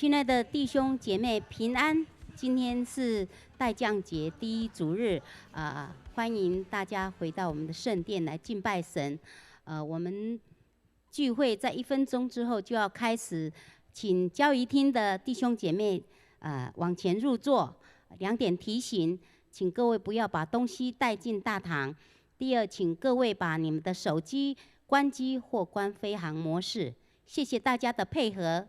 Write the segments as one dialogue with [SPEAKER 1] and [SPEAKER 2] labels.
[SPEAKER 1] 亲爱的弟兄姐妹平安，今天是代降节第一主日，欢迎大家回到我们的圣殿来敬拜神。我们聚会在1分钟之后就要开始，请交谊厅的弟兄姐妹往前入座。2点提醒，请各位不要把东西带进大堂。第二，请各位把你们的手机关机或关飞行模式。谢谢大家的配合。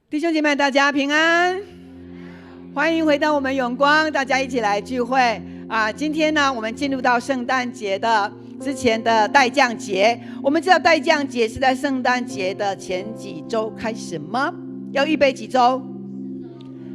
[SPEAKER 2] 弟兄姐妹大家平安，欢迎回到我们永光，大家一起来聚会今天呢，我们进入到圣诞节的之前的代降节。我们知道代降节是在圣诞节的前几周开始吗？要预备几周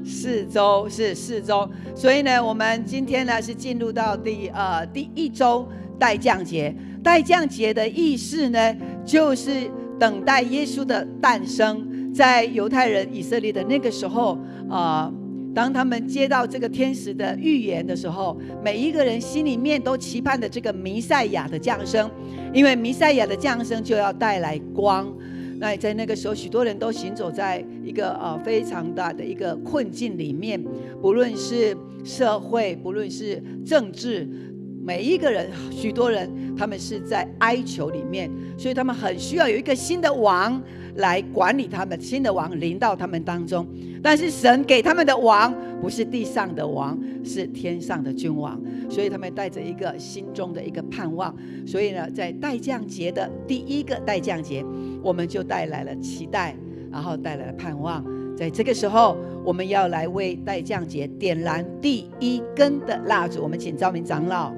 [SPEAKER 2] ？4周，是4周。所以呢，我们今天呢是进入到第1周代降节。代降节的意思呢，就是等待耶稣的诞生。在犹太人以色列的那个时候当他们接到这个天使的预言的时候，每一个人心里面都期盼着这个弥赛亚的降生，因为弥赛亚的降生就要带来光。那在那个时候，许多人都行走在一个非常大的一个困境里面，不论是社会，不论是政治，每一个人，许多人他们是在哀求里面，所以他们很需要有一个新的王来管理他们，新的王临到他们当中。但是神给他们的王不是地上的王，是天上的君王，所以他们带着一个心中的一个盼望。所以呢，在代降节的第1个代降节，我们就带来了期待，然后带来了盼望。在这个时候，我们要来为代降节点燃第1根的蜡烛。我们请昭明长老，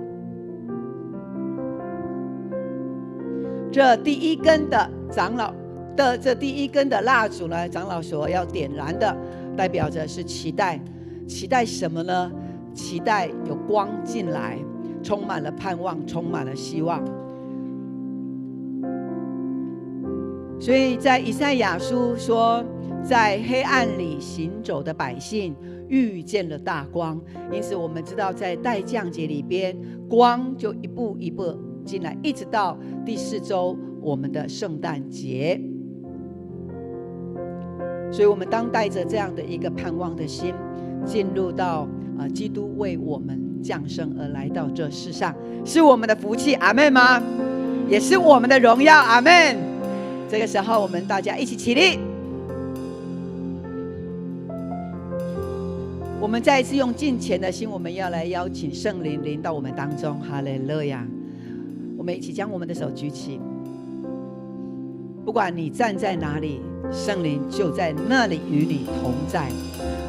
[SPEAKER 2] 这第1根的长老的这第1根的蜡烛呢，长老所要点燃的，代表着是期待。期待什么呢？期待有光进来，充满了盼望，充满了希望。所以在以赛亚书说，在黑暗里行走的百姓遇见了大光。因此我们知道，在代降节里边，光就一步一步进来，一直到第4周我们的圣诞节。所以我们当带着这样的一个盼望的心，进入到基督为我们降生而来到这世上，是我们的福气，阿们吗？也是我们的荣耀，阿们。这个时候我们大家一起起立，我们再一次用敬虔的心，我们要来邀请圣灵临到我们当中，哈利路亚。我们一起将我们的手举起，不管你站在哪里，圣灵就在那里与你同在。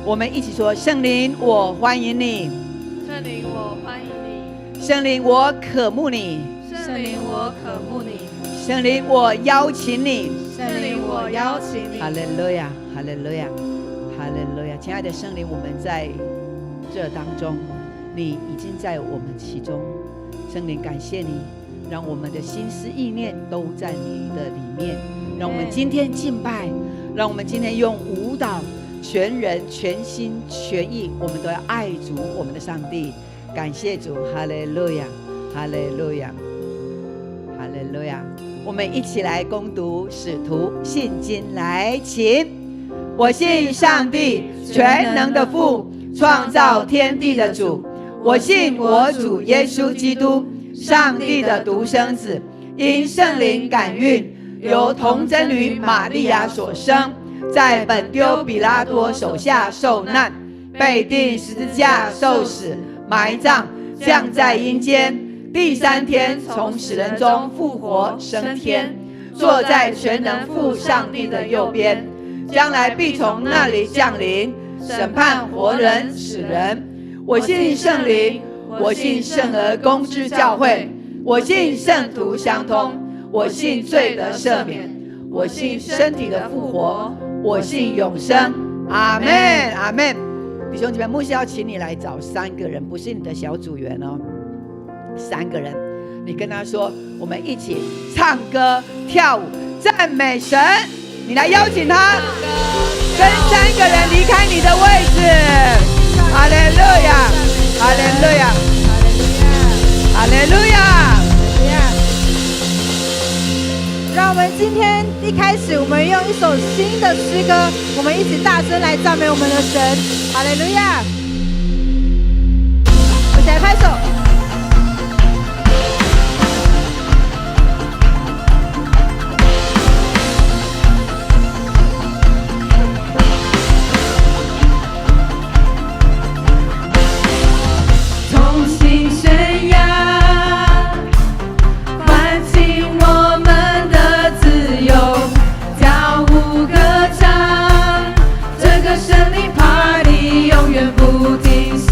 [SPEAKER 2] 我们一起说，圣灵我欢迎你，
[SPEAKER 3] 圣灵我欢迎你，
[SPEAKER 2] 圣灵我渴慕你，
[SPEAKER 3] 圣灵我渴慕你，
[SPEAKER 2] 圣灵我邀请你，
[SPEAKER 3] 圣灵我邀请你。
[SPEAKER 2] 哈利路亚，哈利路亚，哈利路亚。亲爱的圣灵，我们在这当中，你已经在我们其中。圣灵感谢你，让我们的心思意念都在你的里面。让我们今天敬拜，让我们今天用舞蹈，全人全心全意，我们都要爱主我们的上帝。感谢主，哈利路亚，哈利路亚，哈利路亚。我们一起来攻读使徒信经，来，请。我信上帝全能的父，创造天地的主。我信我主耶稣基督，上帝的独生子，因圣灵感孕，由童贞女玛利亚所生，在本丢比拉多手下受难，被钉十字架受死，埋葬，降在阴间，第3天从死人中复活升天，坐在全能父上帝的右边，将来必从那里降临，审判活人死人。我信圣灵，我信圣而公之教会，我信圣徒相通，我信罪得赦免，我信身体的复活，我信永生。阿们，阿们。弟兄姐妹，牧师要请你来找3个人，不是你的小组员哦，3个人，你跟他说，我们一起唱歌、跳舞、赞美神。你来邀请他，跟3个人离开你的位置。哈利路亚，哈利路亚，哈利路亚。
[SPEAKER 3] 让我们今天一开始，我们用一首新的诗歌，我们一起大声来赞美我们的神。哈利路亚！我们一起来拍手。同心宣扬，唤醒我们的自由，跳舞歌唱，这个生命 party 永远不停息。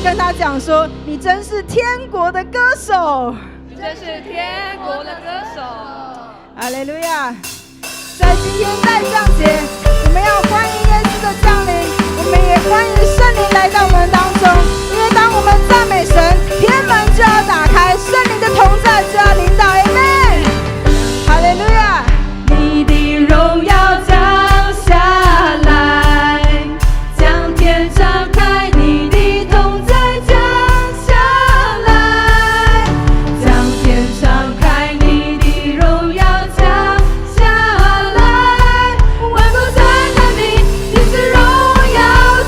[SPEAKER 3] 跟他讲说，你真是天国的歌手。这是天国的歌手。
[SPEAKER 2] 哈利路亚！在今天代降节，我们要欢迎耶稣的降临，我们也欢迎圣灵来到我们当中。因为当我们赞美神，天门就要打开，圣灵的同在就要领导。阿们！哈利路亚！
[SPEAKER 3] 你的荣耀降下来，将天敞开，你的同在降下来，将天敞开，你的荣耀降下来，万国在看你，你是荣耀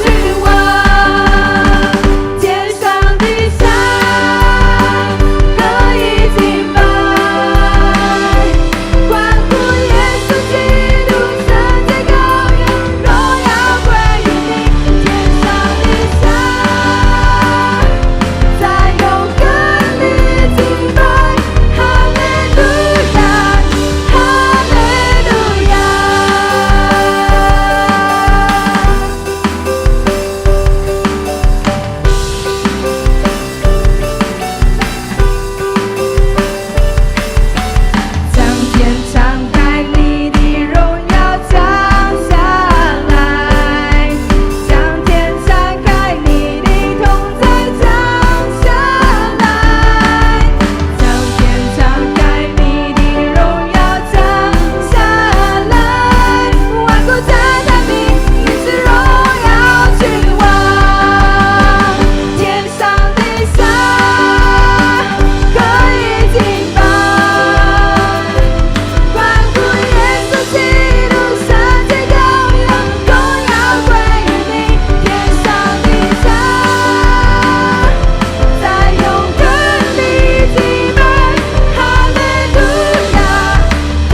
[SPEAKER 3] 君王，天上地下可以敬拜，欢呼耶稣基督，圣洁羔羊，荣耀归于你，天上地下，在永恒里敬拜，哈利路亚，哈利路亚。将天敞开，你的荣耀降下来，将天敞开，你的同在降下来，将天敞开，你的荣耀降下来，万国在看你，你是荣耀君王，天上地下可以敬拜，欢呼耶稣基督，圣洁羔羊，荣耀归于你，天上地下，在永恒里敬拜，哈利路亚，哈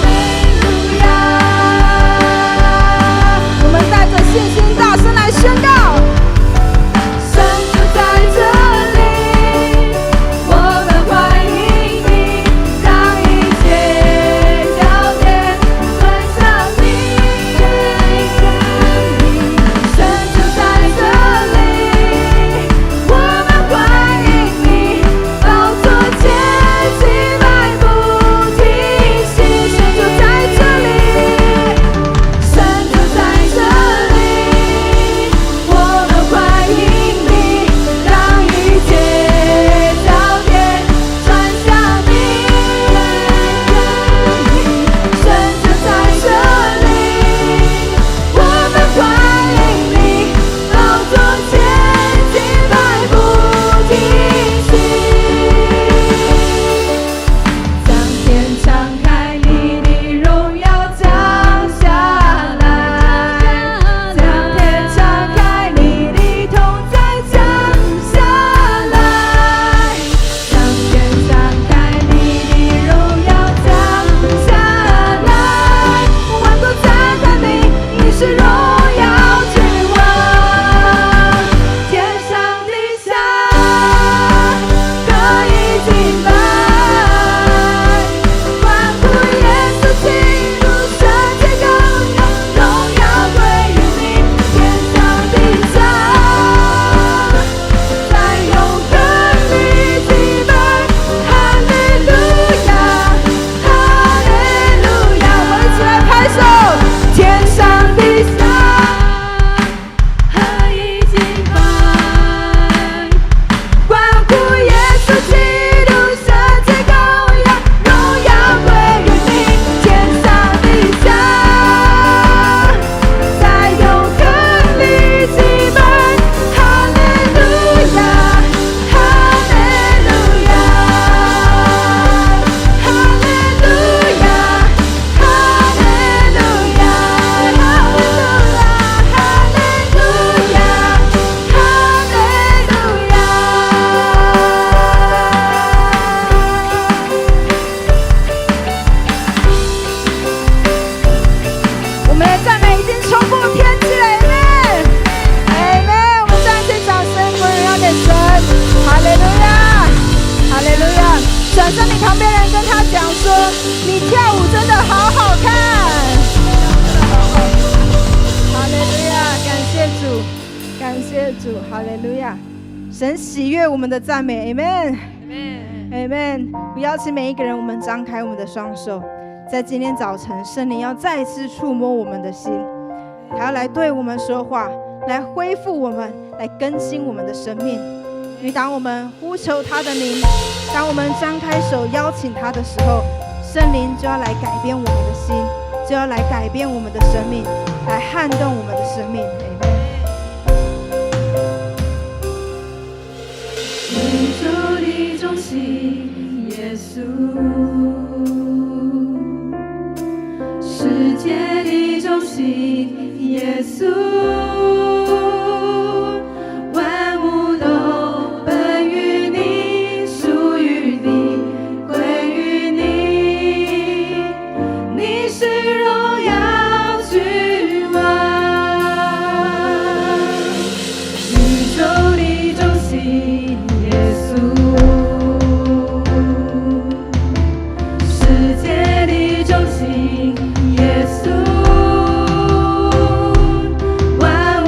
[SPEAKER 3] 利路亚。
[SPEAKER 2] 我们带着信心大声来宣告。
[SPEAKER 3] 神就在这里，我们欢迎你，让一切焦点转向你。神就在这里，我们欢迎你，宝座前敬拜不停息。神就在这里，神就在这里，我们欢迎你，让一切焦点转向你。神就在这里，我们欢迎你，宝座前敬拜不停息。将天敞开，你的荣耀降下来，将天敞开，你的同在降下来，将天敞开，你的荣耀降下来，万国在看你，你是荣耀君王，天上地下可以敬拜，欢呼耶稣基督，圣洁羔羊，荣耀归于你，天上地下，在永恒里敬拜，哈利路亚，哈利路亚。
[SPEAKER 2] 我们一起来拍手。
[SPEAKER 3] 天上地下可以敬拜，欢呼耶稣基督，圣洁羔羊，荣耀归于你，天上地下，在永恒里敬拜，哈利路亚，哈利路亚，哈利路亚，哈利路亚，哈利路亚，哈利路亚，哈利路亚。
[SPEAKER 2] 我们的赞美已经冲破天际了，阿们，阿们。我们再一次掌声归荣耀给神，哈利路亚，哈利路亚。转向你旁边人，跟他讲说，你跳舞真的好好看。哈利路亚，感谢主，感谢主，哈利路亚。神喜悦我们的赞美，阿们。
[SPEAKER 3] Amen。我邀请每一个人，我们张开我们的双手，在今天早晨，圣灵要再次触摸我们的心，还要来对我们说话，来恢复我们，来更新我们的生命。因为当我们呼求他的名，当我们张开手邀请他的时候，圣灵就要来改变我们的心，就要来改变我们的生命，来撼动我们的生命。宇宙的中心，耶稣，世界的中心，耶稣，万物都本于你，属于你，归于你，你是荣耀君王。宇宙的中心，耶稣，世界的中心，耶稣，万物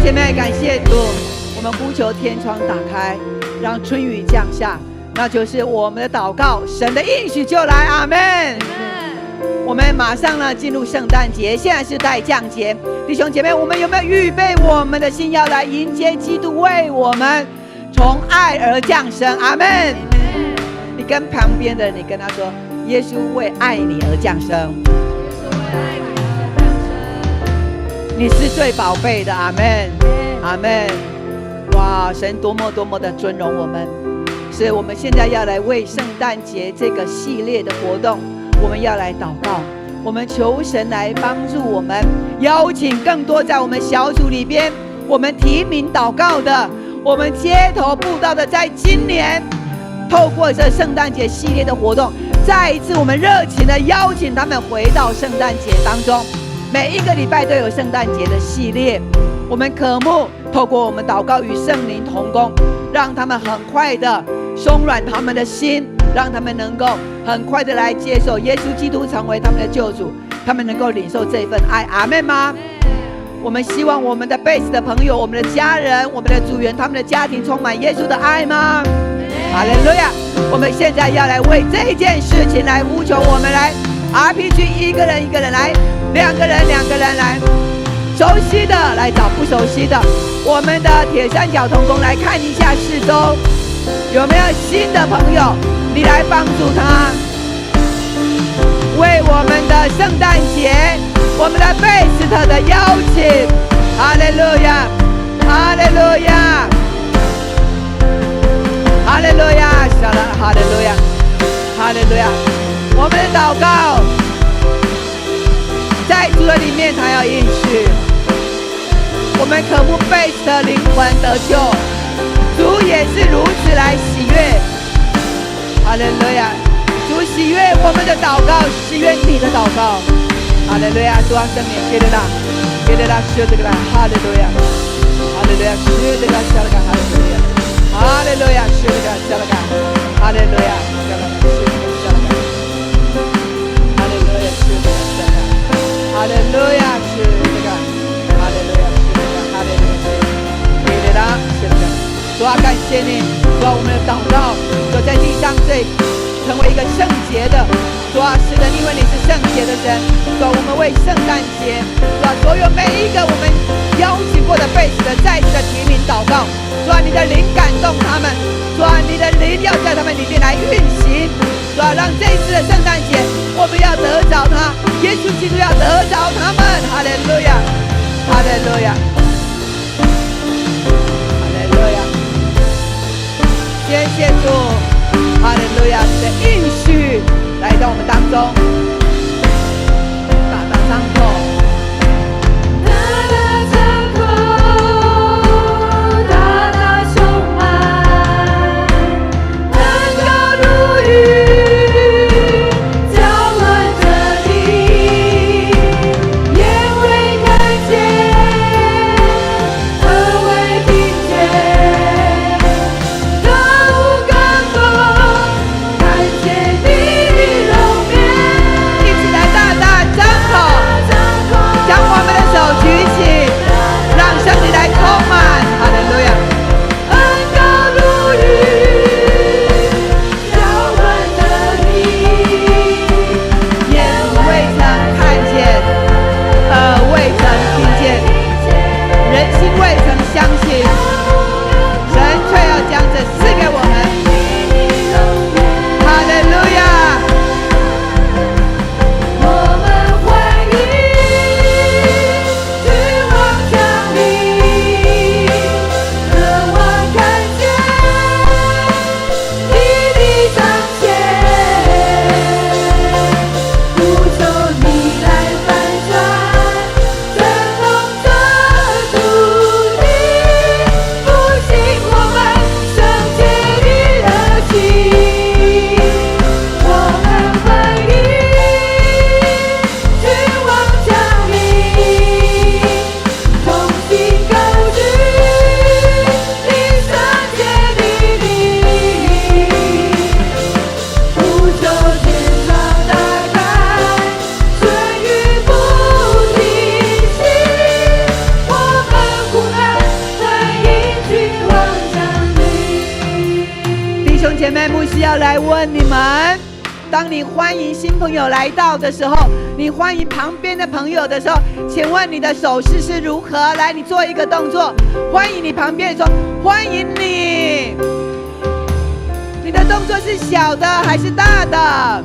[SPEAKER 2] 姐妹，感谢主，我们呼求天窗打开，让春雨降下，那就是我们的祷告，神的应许就来，阿们。我们马上呢进入圣诞节，现在是待降节，弟兄姐妹，我们有没有预备我们的心，要来迎接基督为我们从爱而降生？阿们。你跟旁边的人，你跟他说，耶稣为爱你而降生。你是最宝贝的，阿们，阿们。哇，神多么多么的尊荣我们，所以我们现在要来为圣诞节这个系列的活动，我们要来祷告，我们求神来帮助我们，邀请更多在我们小组里边，我们提名祷告的，我们街头布道的，在今年透过这圣诞节系列的活动，再一次我们热情的邀请他们回到圣诞节当中。每一个礼拜都有圣诞节的系列，我们渴慕透过我们祷告与圣灵同工，让他们很快的松软他们的心，让他们能够很快的来接受耶稣基督成为他们的救主，他们能够领受这份爱，阿们吗？我们希望我们的base的朋友，我们的家人，我们的组员，他们的家庭充满耶稣的爱吗？哈利路亚！我们现在要来为这件事情来呼求，我们来 RPG 一个人一个人来，两个人来，熟悉的来找不熟悉的。我们的铁三角同工来看一下四周，有没有新的朋友？你来帮助他，为我们的圣诞节，我们的贝斯特的邀请，哈利路亚，哈利路亚，哈利路亚，哈利路亚，哈利路亚。我们的祷告在主的里面，他要应许我们渴慕贝斯的灵魂得救，主也是如此来喜悦，哈利路亚。主喜悦我们的祷告，喜悦你的祷告，哈利路亚。主啊，圣灵给了他，给了他，是这个啦，哈利路亚，哈利路亚，是这个，是这个，哈利路亚，哈利路亚，是这个，是这个，哈利路亚，是这个，是这个，哈利路亚，是这个，哈利路亚，是这个，哈利路亚，是这个，哈利路亚，给了他，是这个。主啊，感谢你，主啊，我们的祷告，主在地上最成为一个圣洁的，主啊，是的，因为你是圣洁的神，主啊，我们为圣诞节，主啊，所有每一个我们邀请过的辈子的再次的提名祷告，主啊，你的灵感动他们，主啊，你的灵要在他们里面来运行，主啊，让这一次的圣诞节我们要得着他，耶稣基督要得着他们，哈利路亚，哈利路亚，哈利路亚，谢谢主。哈利路亚，你的应许来到我们当中，大大张口，
[SPEAKER 3] 大大张口，大大充满，恩膏如雨，浇灌着你，眼未看见，耳未听见，都无感动。看见你的容颜，
[SPEAKER 2] 一起来大大张口。是要来问你们，当你欢迎新朋友来到的时候，你欢迎旁边的朋友的时候，请问你的手势是如何？来，你做一个动作，欢迎你旁边说欢迎你。你的动作是小的还是大的？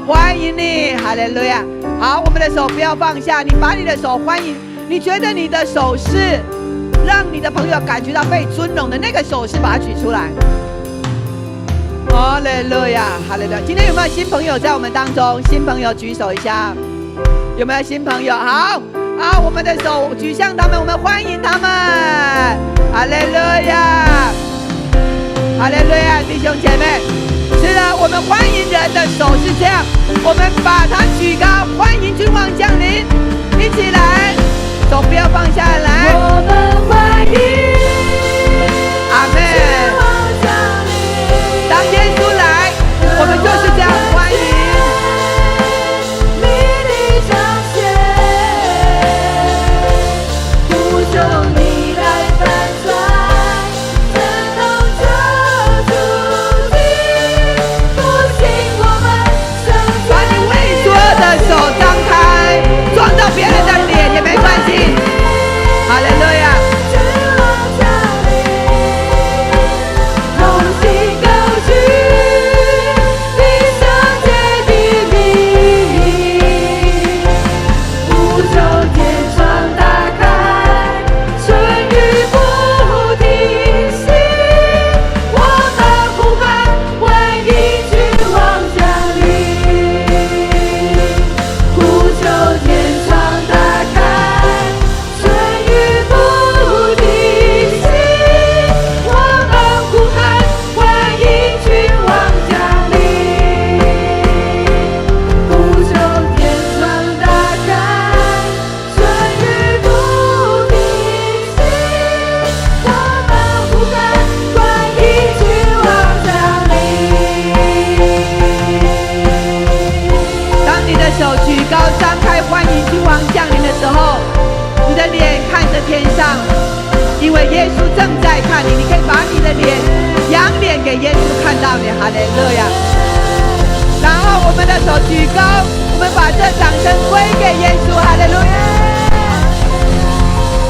[SPEAKER 2] 欢迎你，哈利路亚。好，我们的手不要放下，你把你的手欢迎。你觉得你的手势让你的朋友感觉到被尊荣的那个手势，把它举出来。哈利路亚，哈利路亚。今天有没有新朋友在我们当中？新朋友举手一下，有没有新朋友？好，好，我们的手举向他们，我们欢迎他们。哈利路亚，哈利路亚，弟兄姐妹。是的，我们欢迎人的手是这样，我们把它举高，欢迎君王降临，一起来，手不要放下来。
[SPEAKER 3] 我们欢迎
[SPEAKER 2] 阿们。
[SPEAKER 3] 君王降临。
[SPEAKER 2] 当耶稣来，我们就是这样欢迎。
[SPEAKER 3] 你的彰显，呼求你来翻转，震动这土地，复兴我们生存。
[SPEAKER 2] 把你畏缩的手张开，撞到别人的脸也没关系。哈利路亚。
[SPEAKER 3] 君王降临，同心高举地上界的名，呼求天窗打开，春雨不停息。我们呼喊，欢迎君王降临，呼求天窗打开，春雨不停息。我们呼喊，欢迎君王降临，呼求天窗打开，春雨不停息。我们呼喊，欢迎君王降临。
[SPEAKER 2] 当你的手举高张开，欢迎君王降临的时候，你的脸看着天上，因为耶稣正在看你，你可以把你的脸仰脸给耶稣看到你。哈利路亚。然后我们的手举高，我们把这掌声归给耶稣。哈利路亚，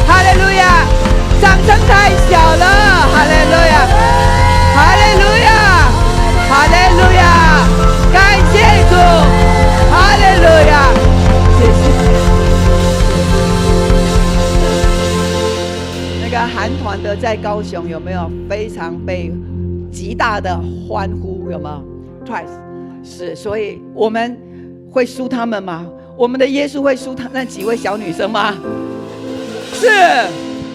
[SPEAKER 2] 哈利路亚。掌声太小了。哈利路亚，哈利路亚，哈利路亚。感谢主。哈利路亚，谢谢。那个韩团的在高雄有没有非常被极大的欢呼？有没有 ？Twice 是，所以我们会输他们吗？我们的耶稣会输他那几位小女生吗？是，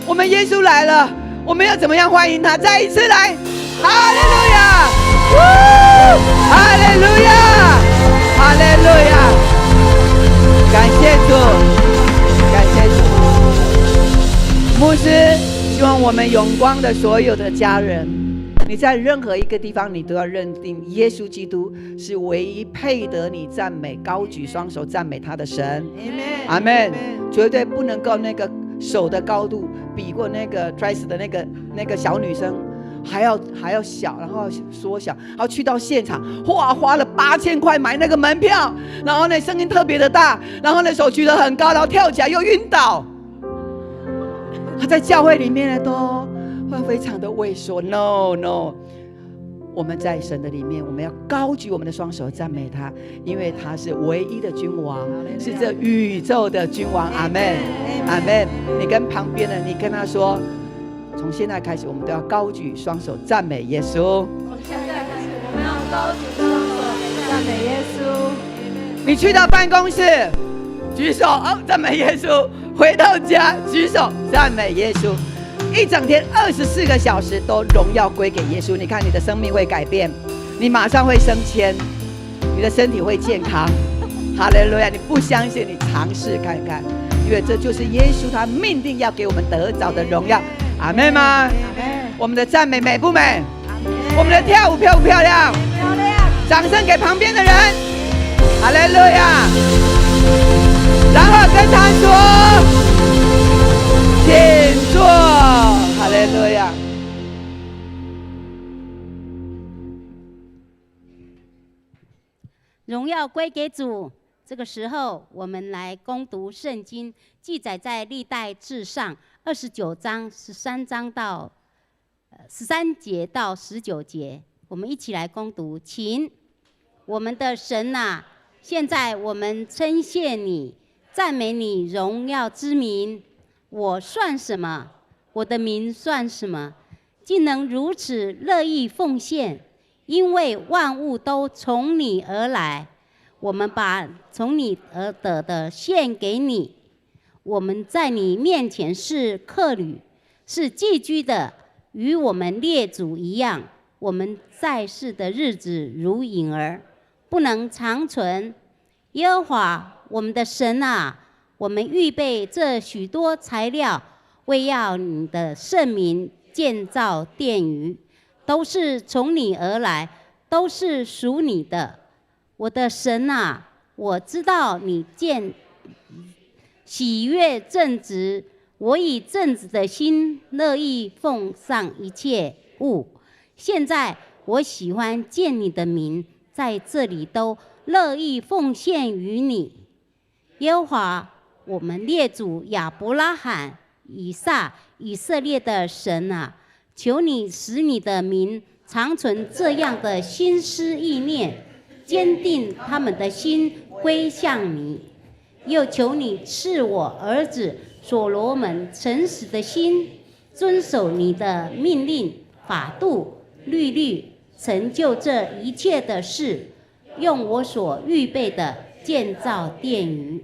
[SPEAKER 2] 我们耶稣来了，我们要怎么样欢迎他？再一次来，哈利路亚，哈利路亚，哈利路亚。感谢主，感谢主。牧师希望我们永光的所有的家人，你在任何一个地方，你都要认定耶稣基督是唯一配得你赞美、高举双手赞美他的神。阿们，绝对不能够那个手的高度比过那个 Trace 的那个小女生还要小，然后缩小，然后去到现场，哇，花了8000块买那个门票，然后呢声音特别的大，然后呢手举得很高，然后跳起来又晕倒。他在教会里面呢都会非常的畏缩。No， 我们在神的里面，我们要高举我们的双手赞美他，因为他是唯一的君王，是这宇宙的君王。阿们，阿们。你跟旁边的你跟他说，从现在开始，我们都要高举双手赞美耶稣。
[SPEAKER 3] 从现在开始，我们要高举双手赞美耶稣。
[SPEAKER 2] 你去到办公室，举手赞美耶稣；回到家，举手赞美耶稣。一整天24个小时都荣耀归给耶稣。你看，你的生命会改变，你马上会升迁，你的身体会健康。哈利路亚！你不相信，你尝试看看，因为这就是耶稣他命定要给我们得着的荣耀。阿们吗？我们的赞美美不美？我们的跳舞漂不漂亮？
[SPEAKER 3] 漂亮！
[SPEAKER 2] 掌声给旁边的人。哈利路亚！然后跟他说，请坐。哈利路亚！
[SPEAKER 1] 荣耀归给主。这个时候，我们来攻读圣经，记载在历代志上29章13节到19节。我们一起来攻读，请。我们的神啊，现在我们称谢你，赞美你荣耀之名。我算什么？我的名算什么？竟能如此乐意奉献？因为万物都从你而来，我们把从你而得的献给你。我们在你面前是客旅，是寄居的，与我们列祖一样。我们在世的日子如影儿，不能长存。耶和华我们的神啊，我们预备这许多材料，为要你的圣名建造殿宇，都是从你而来，都是属你的。我的神啊，我知道你喜悦正直，我以正直的心乐意奉上一切物。现在我喜欢见你的名，在这里都乐意奉献于你。耶和华我们列祖亚伯拉罕、以撒、以色列的神啊，求你使你的民常存这样的心思意念，坚定他们的心归向你。又求你赐我儿子所罗门诚实的心，遵守你的命令、法度、律例，成就这一切的事，用我所预备的建造殿宇。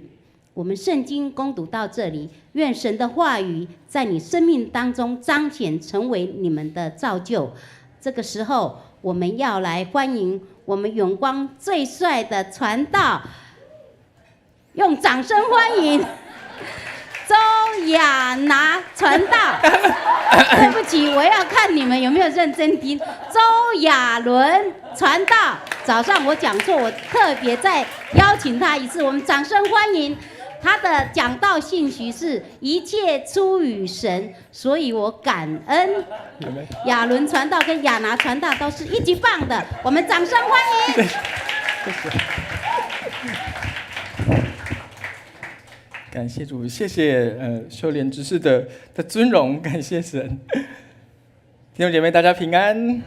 [SPEAKER 1] 我们圣经攻读到这里，愿神的话语在你生命当中彰显，成为你们的造就。这个时候，我们要来欢迎我们永光最帅的传道，用掌声欢迎周亚拿传道。对不起，我要看你们有没有认真听。周亚伦传道，早上我讲错，我特别再邀请他一次，我们掌声欢迎。他的讲道信息是一切出于神，所以我感恩。亚伦传道跟亚拿传道都是一级棒的，我们掌声欢迎。
[SPEAKER 4] 谢谢。感谢主，谢谢修炼执事的尊荣，感谢神。弟兄姐妹，大家平安。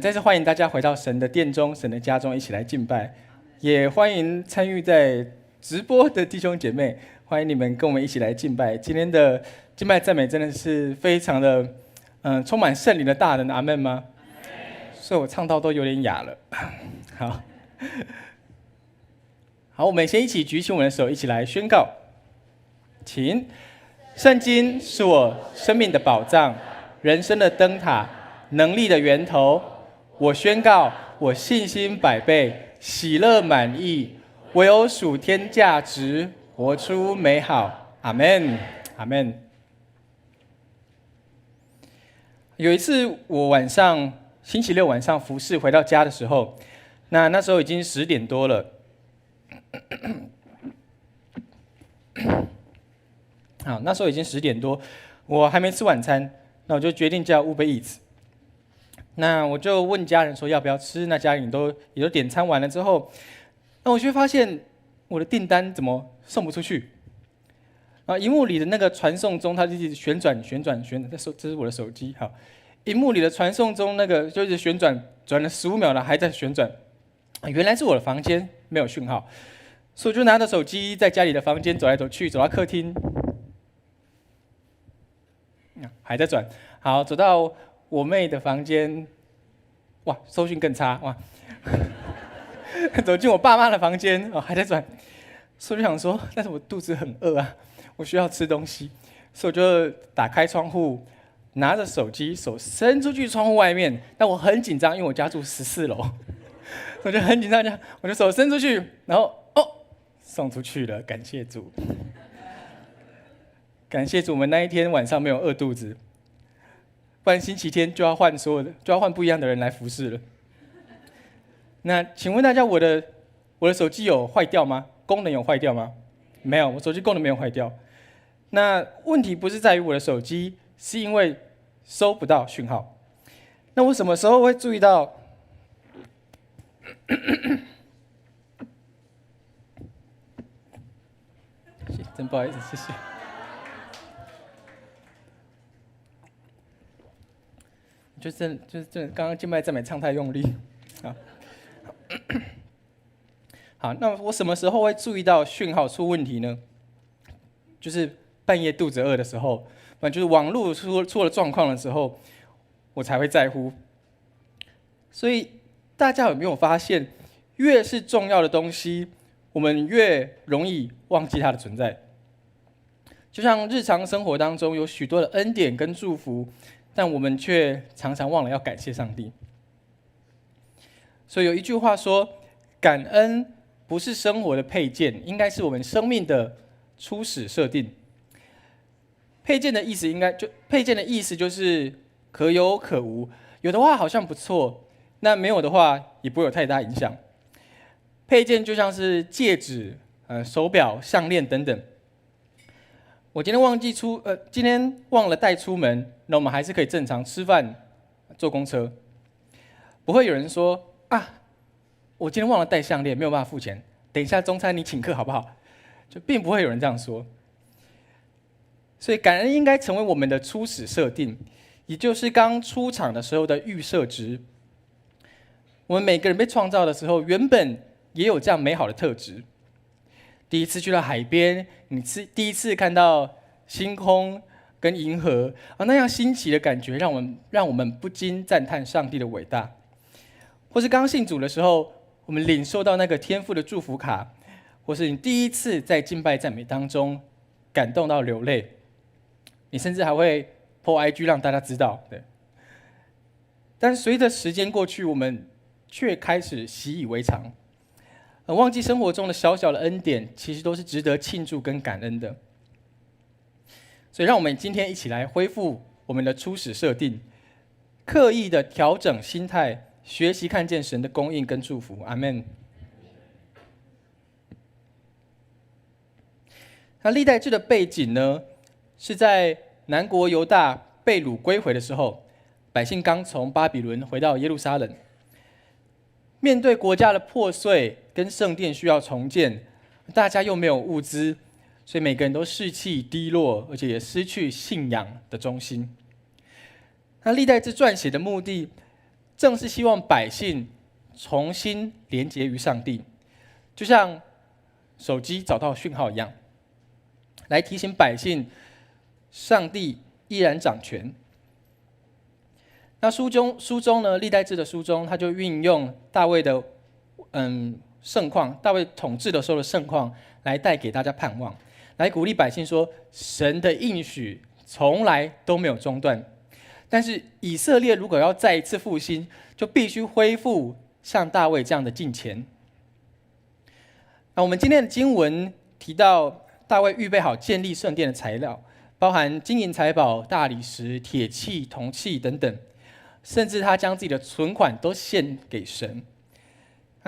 [SPEAKER 4] 再次欢迎大家回到神的殿中、神的家中，一起来敬拜。也欢迎参与在直播的弟兄姐妹，欢迎你们跟我们一起来敬拜。今天的敬拜赞美真的是非常的，充满圣灵的大能，阿们吗？所以我唱到都有点哑了。好，我们先一起举起我们的手，一起来宣告。请，圣经是我生命的宝藏，人生的灯塔，能力的源头。我宣告，我信心百倍，喜乐满溢。唯有属天价值，活出美好。阿们，阿们。有一次，我星期六晚上服侍回到家的时候，那时候已经10点多了。好，那时候已经10点多，我还没吃晚餐，那我就决定叫 Uber Eats。那我就问家人说要不要吃，那家人也都点餐完了之后。那我就发现我的订单怎么送不出去？荧幕里的那个传送中，它就一直旋转。这是我的手机，好，荧幕里的传送中那个就一直旋转，转了15秒了，还在旋转。原来是我的房间没有讯号，所以我就拿着手机在家里的房间走来走去，走到客厅，还在转。好，走到我妹的房间，哇，收讯更差，哇。走进我爸妈的房间，还在转，所以我就想说，但是我肚子很饿啊，我需要吃东西，所以我就打开窗户，拿着手机，手伸出去窗户外面，但我很紧张，因为我家住14楼，我就很紧张，我就手伸出去，然后送出去了，感谢主，感谢主，我们那一天晚上没有饿肚子，不然星期天就要换不一样的人来服侍了。那请问大家，我的手机有坏掉吗？功能有坏掉吗？没有，我手机功能没有坏掉。那问题不是在于我的手机，是因为收不到讯号。那我什么时候会注意到真不好意思，谢谢。就是刚刚敬拜赞美唱太用力，啊。好，那我什么时候会注意到讯号出问题呢？就是半夜肚子饿的时候，不然就是网络出了状况的时候，我才会在乎。所以大家有没有发现，越是重要的东西，我们越容易忘记它的存在？就像日常生活当中有许多的恩典跟祝福，但我们却常常忘了要感谢上帝。所以有一句话说，感恩不是生活的配件，应该是我们生命的初始设定。配件的意思就是可有可无，有的话好像不错，那没有的话也不会有太大影响。配件就像是戒指、手表、项链等等。我今天忘了带出门，那我们还是可以正常吃饭、坐公车，不会有人说啊，我今天忘了带项链，没有办法付钱，等一下中餐你请客好不好？就并不会有人这样说。所以感恩应该成为我们的初始设定，也就是刚出场的时候的预设值。我们每个人被创造的时候，原本也有这样美好的特质。第一次去到海边，第一次看到星空跟银河那样新奇的感觉，让我们不禁赞叹上帝的伟大。或是刚信主的时候，我们领受到那个天父的祝福卡，或是你第一次在敬拜赞美当中感动到流泪，你甚至还会 po IG 让大家知道。对。但随着时间过去，我们却开始习以为常，忘记生活中的小小的恩典，其实都是值得庆祝跟感恩的。所以，让我们今天一起来恢复我们的初始设定，刻意的调整心态，学习看见神的供应跟祝福。阿们。那历代志的背景呢，是在南国犹大被掳归回的时候，百姓刚从巴比伦回到耶路撒冷，面对国家的破碎跟圣殿需要重建，大家又没有物资，所以每个人都士气低落，而且也失去信仰的中心。那历代志撰写的目的，正是希望百姓重新连结于上帝，就像手机找到讯号一样，来提醒百姓，上帝依然掌权。那书中呢，历代志的书中，他就运用大卫的盛况，大卫统治的时候的盛况，来带给大家盼望，来鼓励百姓说，神的应许从来都没有中断。但是以色列如果要再一次复兴，就必须恢复像大卫这样的敬虔。那我们今天的经文提到，大卫预备好建立圣殿的材料，包含金银财宝、大理石、铁器、铜器等等，甚至他将自己的存款都献给神。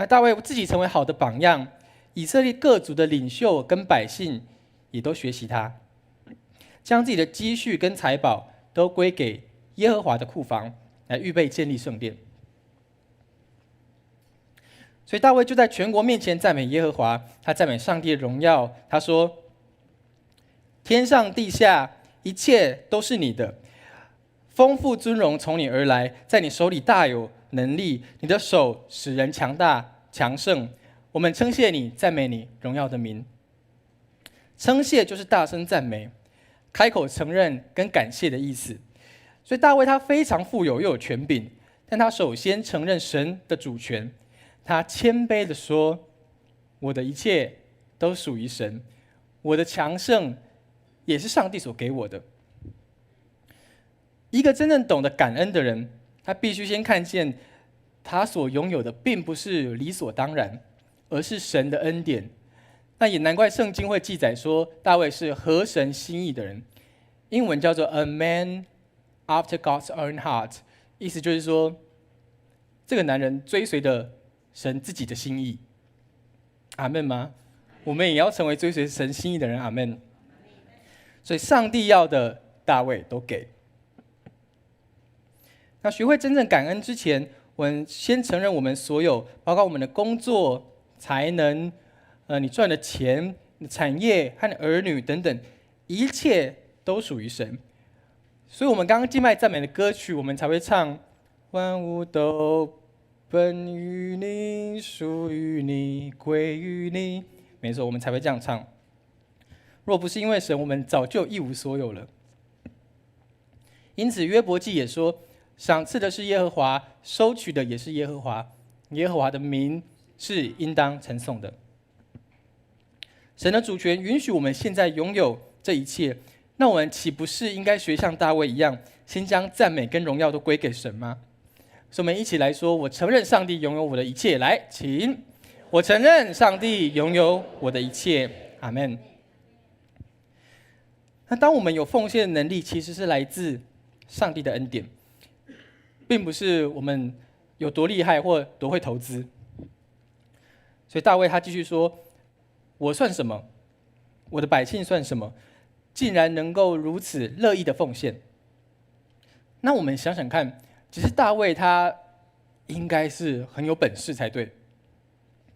[SPEAKER 4] 大卫自己成为好的榜样，以色列各族的领袖跟百姓也都学习他，将自己的积蓄跟财宝都归给耶和华的库房，来预备建立圣殿。所以大卫就在全国面前赞美耶和华，他赞美上帝的荣耀。他说：天上地下一切都是你的，丰富尊荣从你而来，在你手里大有能力，你的手使人强大强盛。我们称谢你，赞美你荣耀的名。称谢就是大声赞美，开口承认跟感谢的意思。所以大卫他非常富有又有权柄，但他首先承认神的主权。他谦卑地说：我的一切都属于神，我的强盛也是上帝所给我的。一个真正懂得感恩的人，他必须先看见他所拥有的并不是理所当然，而是神的恩典。那也难怪圣经会记载说，大卫是合神心意的人，英文叫做 a man after God's own heart， 意思就是说，这个男人追随的神自己的心意。阿们吗？我们也要成为追随神心意的人。阿们。所以上帝要的，大卫都给。那学会真正感恩之前，我们先承认我们所有，包括我们的工作、才能，你赚的钱产业和儿女等等，一切都属于神。所以，我们刚刚敬拜赞美的歌曲，我们才会唱“万物都本于你，属于你，归于你”。没错，我们才会这样唱。若不是因为神，我们早就一无所有了。因此，约伯记也说：“赏赐的是耶和华，收取的也是耶和华。耶和华的名是应当称颂的。”神的主权允许我们现在拥有这一切，那我们岂不是应该学像大卫一样，先将赞美跟荣耀都归给神吗？所以，我们一起来说：“我承认上帝拥有我的一切。”来，请。我承认上帝拥有我的一切。阿们。那当我们有奉献的能力，其实是来自上帝的恩典，并不是我们有多厉害或多会投资。所以大卫他继续说：“我算什么？我的百姓算什么？竟然能够如此乐意的奉献。”那我们想想看，其实大卫他应该是很有本事才对，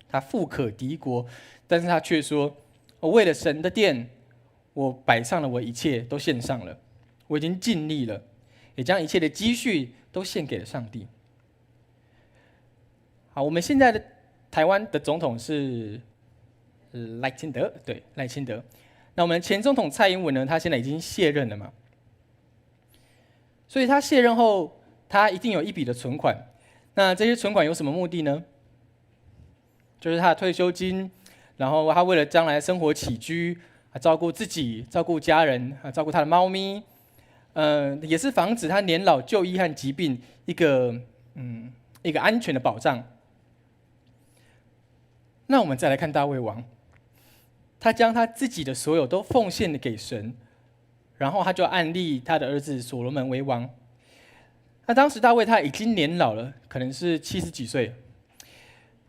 [SPEAKER 4] 他富可敌国，但是他却说：“我为了神的殿，我摆上了我一切，都献上了，我已经尽力了，也将一切的积蓄都献给了上帝。”好，我们现在的台湾的总统是赖清德，对，赖清德。那我们前总统蔡英文呢？他现在已经卸任了嘛？所以他卸任后，他一定有一笔的存款。那这些存款有什么目的呢？就是他的退休金，然后他为了将来生活起居，照顾自己、照顾家人、照顾他的猫咪，也是防止他年老就医和疾病一个安全的保障。那我们再来看大卫王，他将他自己的所有都奉献给神，然后他就按立他的儿子所罗门为王。那当时大卫他已经年老了，可能是70几岁。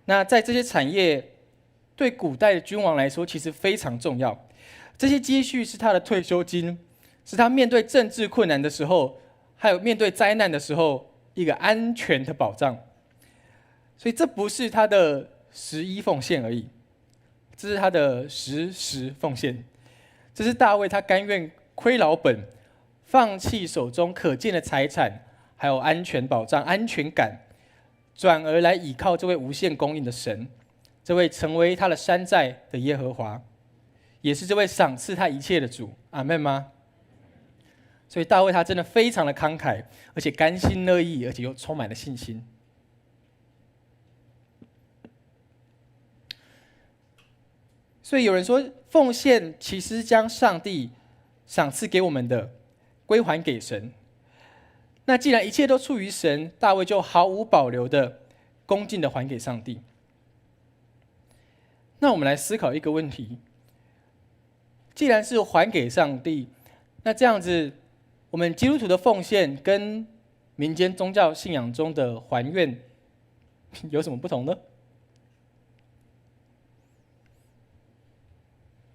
[SPEAKER 4] 那在这些产业对古代的君王来说，其实非常重要。这些积蓄是他的退休金，是他面对政治困难的时候，还有面对灾难的时候一个安全的保障。所以这不是他的11奉献而已，这是他的10奉献。这是大卫他甘愿亏老本，放弃手中可见的财产，还有安全保障、安全感，转而来倚靠这位无限供应的神，这位成为他的山寨的耶和华，也是这位赏赐他一切的主。阿们吗？所以大卫他真的非常的慷慨，而且甘心乐意，而且又充满了信心。所以有人说，奉献其实将上帝赏赐给我们的归还给神。那既然一切都出于神，大卫就毫无保留的恭敬的还给上帝。那我们来思考一个问题：既然是还给上帝，那这样子，我们基督徒的奉献跟民间宗教信仰中的还愿有什么不同呢？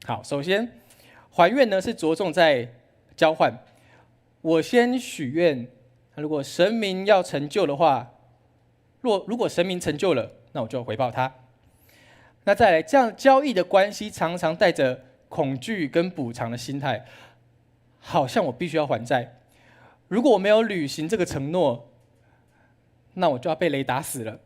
[SPEAKER 4] 好，首先，还愿呢是着重在交换。我先许愿，如果神明要成就的话，如果神明成就了，那我就回报他。那再来，这样交易的关系常常带着恐惧跟补偿的心态，好像我必须要还债。如果我没有履行这个承诺，那我就要被雷打死了。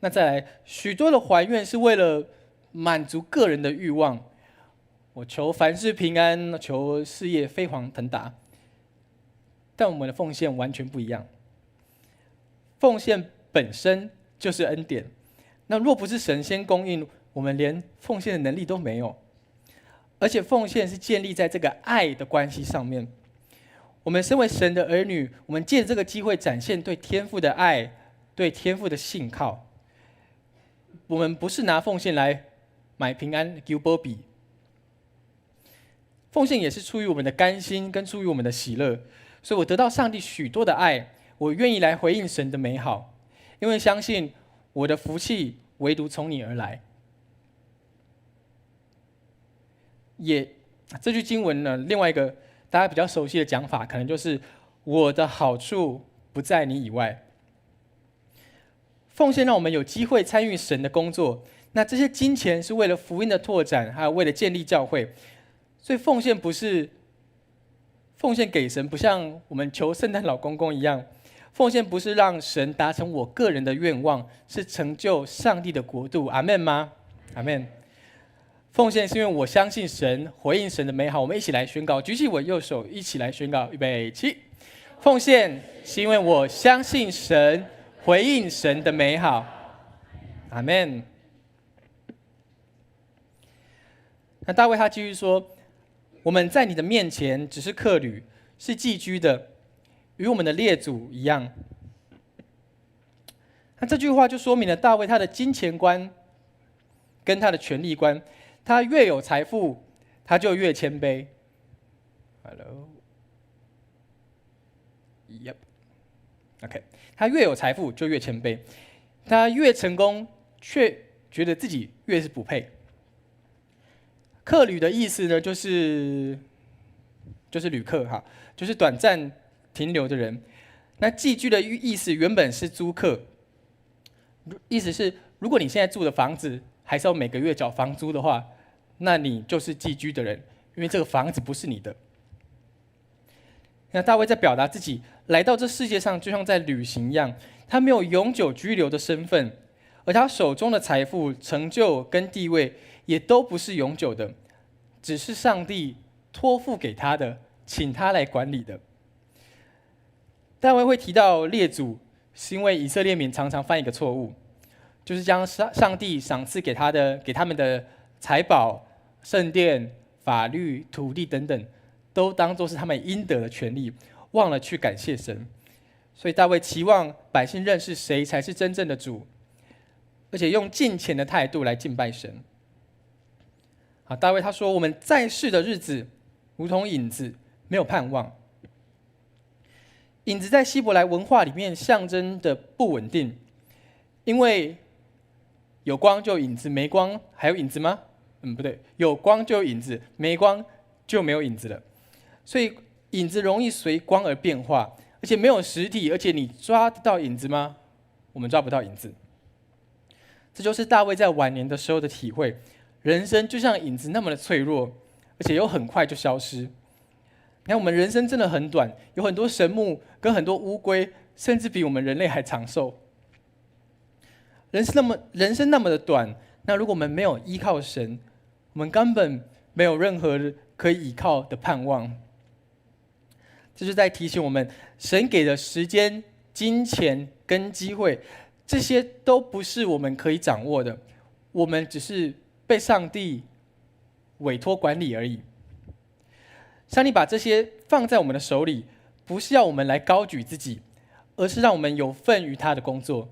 [SPEAKER 4] 那再来，许多的还愿是为了满足个人的欲望，我求凡事平安，求事业飞黄腾达。但我们的奉献完全不一样，奉献本身就是恩典。那若不是神先供应，我们连奉献的能力都没有。而且奉献是建立在这个爱的关系上面。我们身为神的儿女，我们借这个机会展现对天父的爱，对天父的信靠。我们不是拿奉献来买平安、求保庇。奉献也是出于我们的甘心，跟出于我们的喜乐。所以我得到上帝许多的爱，我愿意来回应神的美好，因为相信我的福气唯独从你而来。这句经文呢，另外一个大家比较熟悉的讲法，可能就是我的好处不在你以外。奉献让我们有机会参与神的工作，那这些金钱是为了福音的拓展，还有为了建立教会。所以奉献不是奉献给神，不像我们求圣诞老公公一样，奉献不是让神达成我个人的愿望，是成就上帝的国度。阿们吗？阿们。奉献是因为我相信神，回应神的美好。我们一起来宣告，举起我右手，一起来宣告，预备起。奉献是因为我相信神，回应神的美好。阿们。那大卫他继续说，我们在你的面前只是客旅，是寄居的，与我们的列祖一样。那这句话就说明了大卫他的金钱观跟他的权力观。他越有财富，他就越谦卑。Hello，Yep，OK，他越有财富就越谦卑，他越成功，却觉得自己越是不配。客旅的意思呢，就是旅客哈，就是短暂停留的人。那寄居的意思原本是租客，意思是如果你现在住的房子还是要每个月缴房租的话，那你就是寄居的人，因为这个房子不是你的。那大卫在表达自己来到这世界上就像在旅行一样，他没有永久居留的身份，而他手中的财富、成就跟地位也都不是永久的，只是上帝托付给他的，请他来管理的。大卫会提到列祖，是因为以色列民常常犯一个错误，就是将上帝赏赐给他们的财宝、圣殿、法律、土地等等，都当作是他们应得的权利，忘了去感谢神。所以大卫期望百姓认识谁才是真正的主，而且用敬虔的态度来敬拜神。大卫他说，我们在世的日子如同影子，没有盼望。影子在希伯来文化里面象征的不稳定，因为有光就有影子，没光还有影子吗？不对，有光就有影子，没光就没有影子了。所以影子容易随光而变化，而且没有实体，而且你抓得到影子吗？我们抓不到影子。这就是大卫在晚年的时候的体会，人生就像影子那么的脆弱，而且又很快就消失。你看，我们人生真的很短，有很多神木跟很多乌龟，甚至比我们人类还长寿。人生那么的短，那如果我们没有依靠神，我们根本没有任何可以依靠的盼望。这就在提醒我们，神给的时间、金钱跟机会，这些都不是我们可以掌握的，我们只是被上帝委托管理而已。上帝把这些放在我们的手里，不是要我们来高举自己，而是让我们有份于他的工作。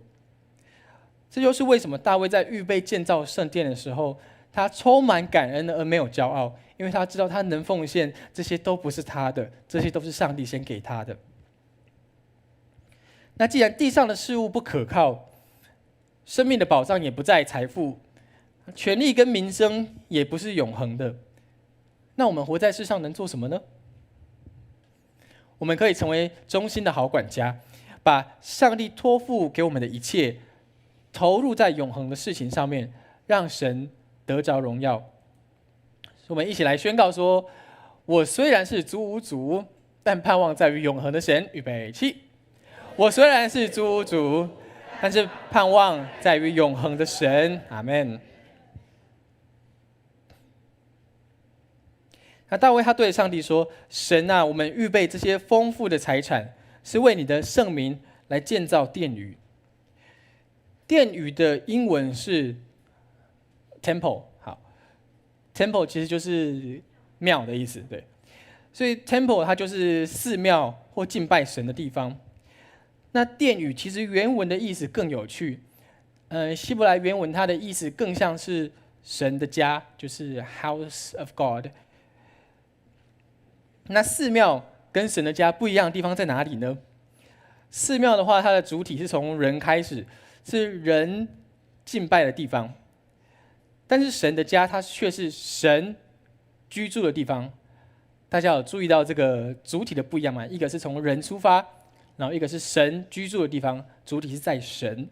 [SPEAKER 4] 这就是为什么大卫在预备建造圣殿的时候，他充满感恩而没有骄傲，因为他知道他能奉献，这些都不是他的，这些都是上帝先给他的。那既然地上的事物不可靠，生命的保障也不在财富，权力跟名声也不是永恒的，那我们活在世上能做什么呢？我们可以成为忠心的好管家，把上帝托付给我们的一切投入在永恒的事情上面，让神得着荣耀。我们一起来宣告说，我虽然是租屋族，但盼望在于永恒的神。预备起。我虽然是租屋族，但是盼望在于永恒的神。阿们。那大卫他对上帝说，神啊，我们预备这些丰富的财产，是为你的圣名来建造殿宇。殿宇的英文是 temple， 好 ，temple 其实就是庙的意思，对，所以 temple 它就是寺庙或敬拜神的地方。那殿宇其实原文的意思更有趣，希伯来原文它的意思更像是神的家，就是 house of God。那寺庙跟神的家不一样的地方在哪里呢？寺庙的话，它的主体是从人开始，是人敬拜的地方，但是神的家它却是神居住的地方。大家有注意到这个主体的不一样吗？一个是从人出发，然后一个是神居住的地方，主体是在神。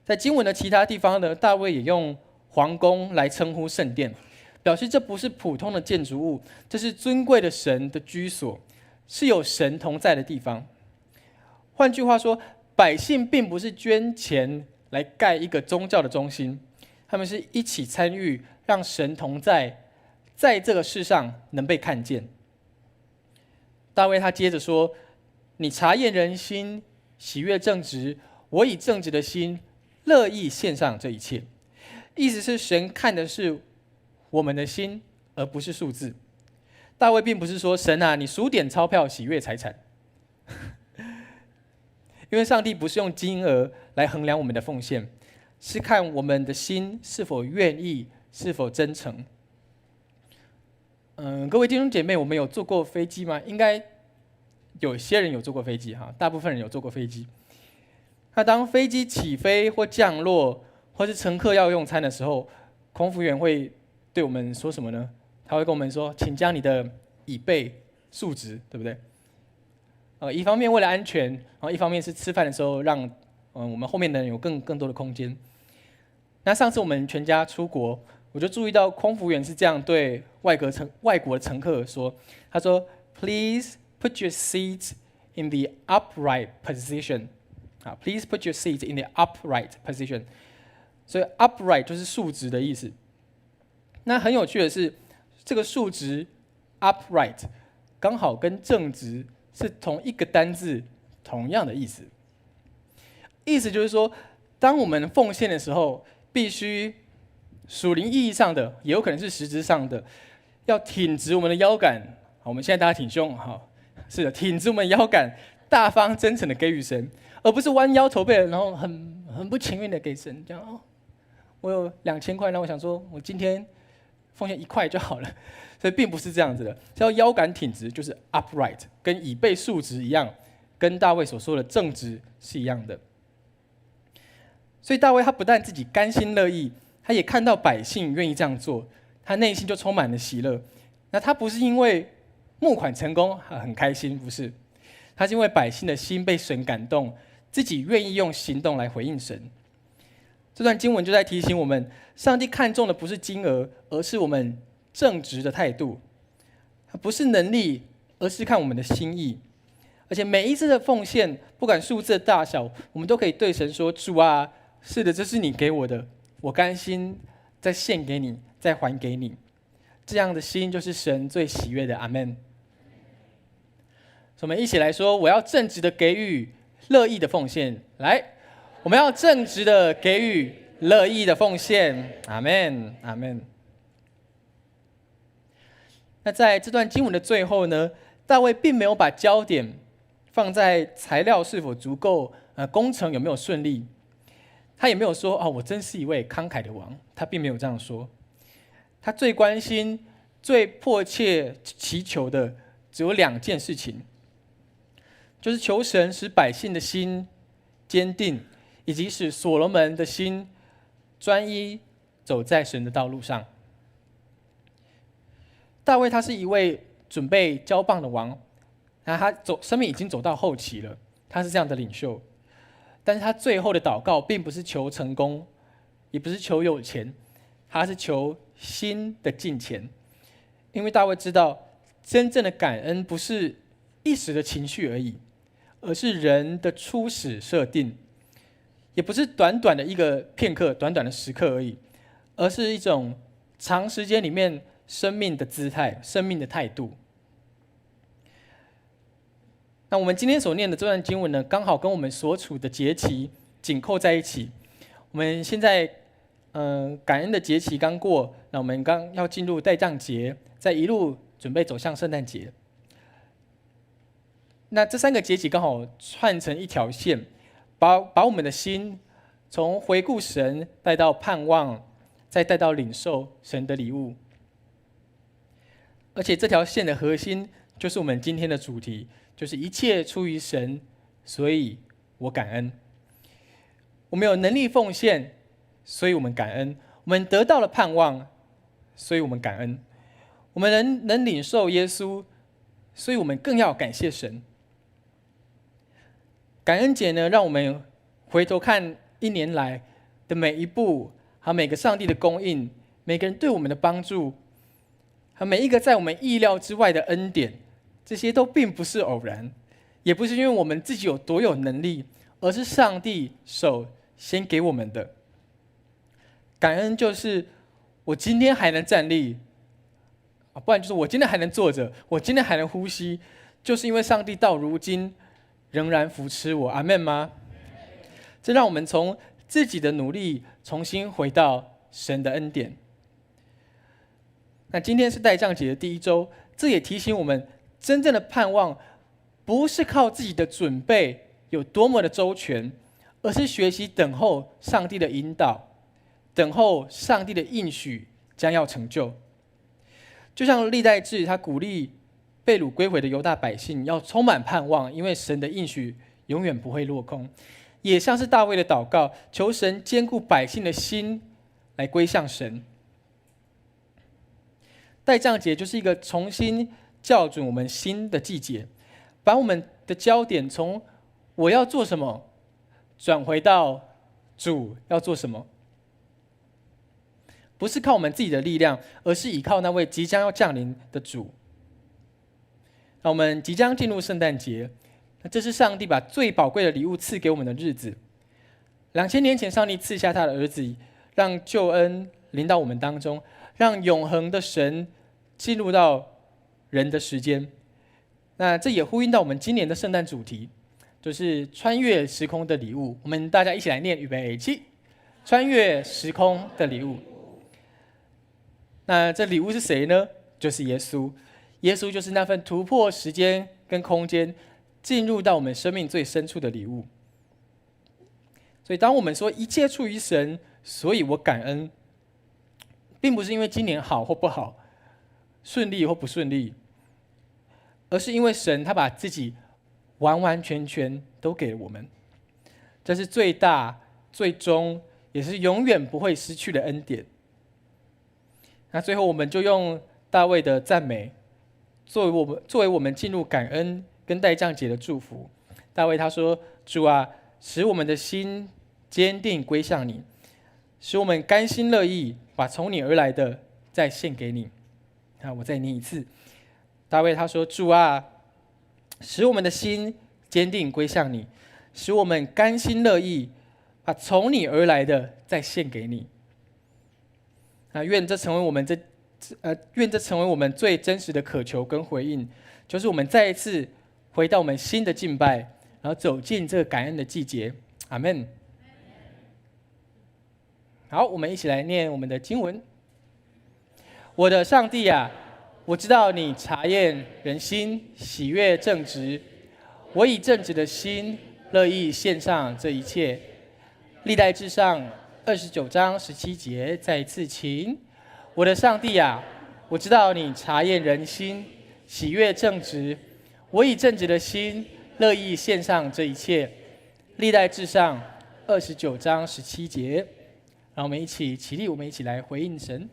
[SPEAKER 4] 在经文的其他地方呢，大卫也用皇宫来称呼圣殿，表示这不是普通的建筑物，这是尊贵的神的居所，是有神同在的地方。换句话说，百姓并不是捐钱来盖一个宗教的中心，他们是一起参与，让神同在，在这个世上能被看见。大卫他接着说：“你察验人心，喜悦正直，我以正直的心乐意献上这一切。”意思是神看的是我们的心，而不是数字。大卫并不是说神啊，你数点钞票喜悦财产，因为上帝不是用金额来衡量我们的奉献，是看我们的心是否愿意，是否真诚。各位弟兄姐妹，我们有坐过飞机吗？应该有些人有坐过飞机哈，大部分人有坐过飞机。那当飞机起飞或降落，或是乘客要用餐的时候，空服员会对我们说什么呢？他会跟我们说：“请将你的椅背竖直，对不对？”一方面为了安全，然后一方面是吃饭的时候让我们后面的人有更多的空间。那上次我们全家出国，我就注意到空服员是这样对外国的乘客说：“他说 ，Please put your seat in the upright position。” Please put your seat in the upright position。所以 upright 就是竖直的意思。那很有趣的是，这个竖直 upright 刚好跟正直是同一个单字，同样的意思。意思就是说，当我们奉献的时候，必须属灵意义上的，也有可能是实质上的，要挺直我们的腰杆。我们现在大家挺胸，是的，挺直我们的腰杆，大方真诚的给予神，而不是弯腰驼背，然后很不情愿的给神。这样我有2000块，那我想说，我今天奉献1块就好了。所以并不是这样子的，是要腰杆挺直，就是 upright， 跟椅背竖直一样，跟大卫所说的正直是一样的。所以大卫他不但自己甘心乐意，他也看到百姓愿意这样做，他内心就充满了喜乐。那他不是因为募款成功很开心，不是，他是因为百姓的心被神感动，自己愿意用行动来回应神。这段经文就在提醒我们，上帝看重的不是金额，而是我们正直的态度，不是能力，而是看我们的心意。而且每一次的奉献，不管数字的大小，我们都可以对神说：“主啊，是的，这是你给我的，我甘心再献给你，再还给你。”这样的心就是神最喜悦的。阿们。我们一起来说：“我要正直的给予，乐意的奉献。”来，我们要正直的给予，乐意的奉献。阿们，阿们。那在这段经文的最后呢，大卫并没有把焦点放在材料是否足够，工程有没有顺利，他也没有说：“我真是一位慷慨的王。”他并没有这样说。他最关心、最迫切祈求的只有2件事情，就是求神使百姓的心坚定，以及使所罗门的心专一走在神的道路上。大卫他是一位准备交棒的王，他生命已经走到后期了，他是这样的领袖。但是他最后的祷告并不是求成功，也不是求有钱，他是求心的敬虔。因为大卫知道，真正的感恩不是一时的情绪而已，而是人的初始设定，也不是短短的一个片刻、短短的时刻而已，而是一种长时间里面生命的姿态、生命的态度。那我们今天所念的这段经文呢，刚好跟我们所处的节期紧扣在一起。我们现在感恩的节期刚过，那我们刚要进入代降节，再一路准备走向圣诞节。那这3个节期刚好串成一条线，把我们的心从回顾神带到盼望，再带到领受神的礼物。而且这条线的核心就是我们今天的主题，就是一切出于神，所以我感恩。我们有能力奉献，所以我们感恩；我们得到了盼望，所以我们感恩；我们能领受耶稣，所以我们更要感谢神。感恩节呢，让我们回头看1年来的每一步，还有每个上帝的供应，每个人对我们的帮助，和每一个在我们意料之外的恩典，这些都并不是偶然，也不是因为我们自己有多有能力，而是上帝手先给我们的。感恩就是我今天还能站立，不然就是我今天还能坐着，我今天还能呼吸，就是因为上帝到如今仍然扶持我。阿们吗？这让我们从自己的努力重新回到神的恩典。那今天是代降节的第一周，这也提醒我们，真正的盼望不是靠自己的准备有多么的周全，而是学习等候上帝的引导，等候上帝的应许将要成就。就像历代志，他鼓励被掳归回的犹大百姓要充满盼望，因为神的应许永远不会落空。也像是大卫的祷告，求神坚固百姓的心来归向神。代降节就是一个重新校准我们心的季节，把我们的焦点从我要做什么转回到主要做什么。不是靠我们自己的力量，而是依靠那位即将要降临的主。那我们即将进入圣诞节，这是上帝把最宝贵的礼物赐给我们的日子。2000年前，上帝赐下他的儿子，让救恩临到我们当中，让永恒的神进入到人的时间。那这也呼应到我们今年的圣诞主题，就是穿越时空的礼物。我们大家一起来念，预备起，穿越时空的礼物。那这礼物是谁呢？就是耶稣。耶稣就是那份突破时间跟空间，进入到我们生命最深处的礼物。所以当我们说一切出于神，所以我感恩，并不是因为今年好或不好，顺利或不顺利，而是因为神他把自己完完全全都给了我们。这是最大、最终，也是永远不会失去的恩典。那最后我们就用大卫的赞美作为我们进入感恩跟代降节的祝福。大卫他说：主啊，使我们的心坚定归向你，使我们甘心乐意把从你而来的再献给你。我再念一次。大卫他说：主啊，使我们的心坚定归向你，使我们甘心乐意把从你而来的再献给你。愿这成为我们最真实的渴求跟回应，就是我们再一次回到我们新的敬拜，然后走进这个感恩的季节。阿们。好，我们一起来念我们的经文。我的上帝啊，我知道你察验人心，喜悦正直，我以正直的心乐意献上这一切。历代志上29章17节，再一次请。我的上帝啊，我知道你察验人心，喜悦正直，我以正直的心乐意献上这一切。历代志上29章17节，让我们一起起立，我们一起来回应神。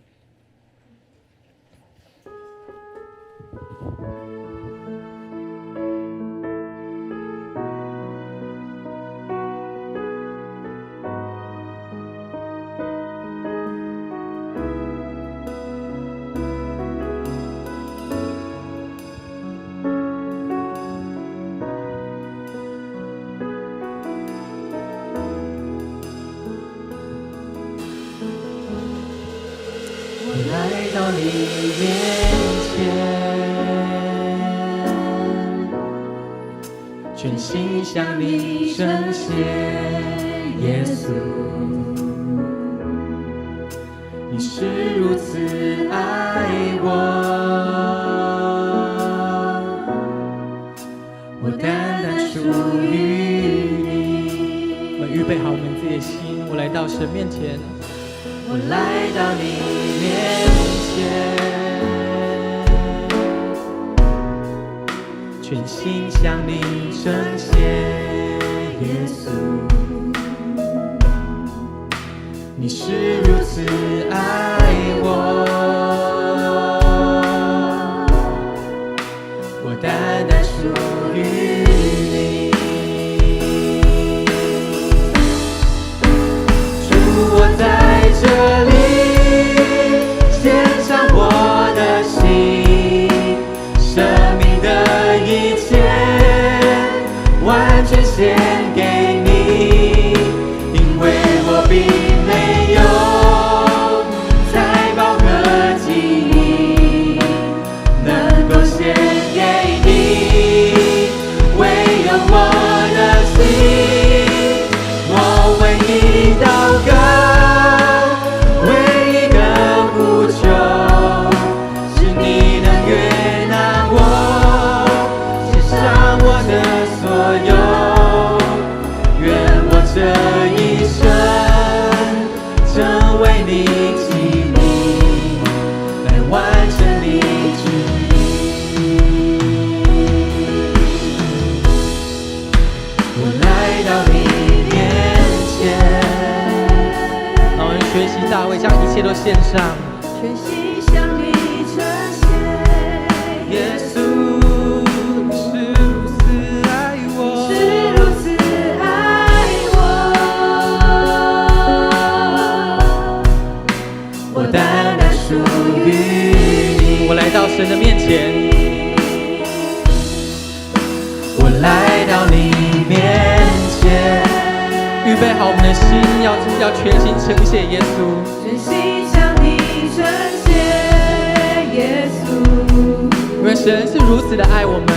[SPEAKER 3] 来到你面前，全心向你呈现，耶稣，你是如此爱我，我单单属于你。
[SPEAKER 4] 我们预备好我们自己的心，我来到神面前。
[SPEAKER 3] 我来到你面前，全心向你呈现，耶稣，你是如此爱我，我单单属于你。主，
[SPEAKER 4] 切都献上。
[SPEAKER 3] 全心向你呈现。
[SPEAKER 4] 耶稣是如此爱我，
[SPEAKER 3] 是如此爱我，我单单属于你。
[SPEAKER 4] 我来到神的面前，
[SPEAKER 3] 我来到你面前，
[SPEAKER 4] 预备好我们的心，要全心呈现耶稣。
[SPEAKER 3] 全心向你呈现，耶稣。
[SPEAKER 4] 因为神是如此的爱我们，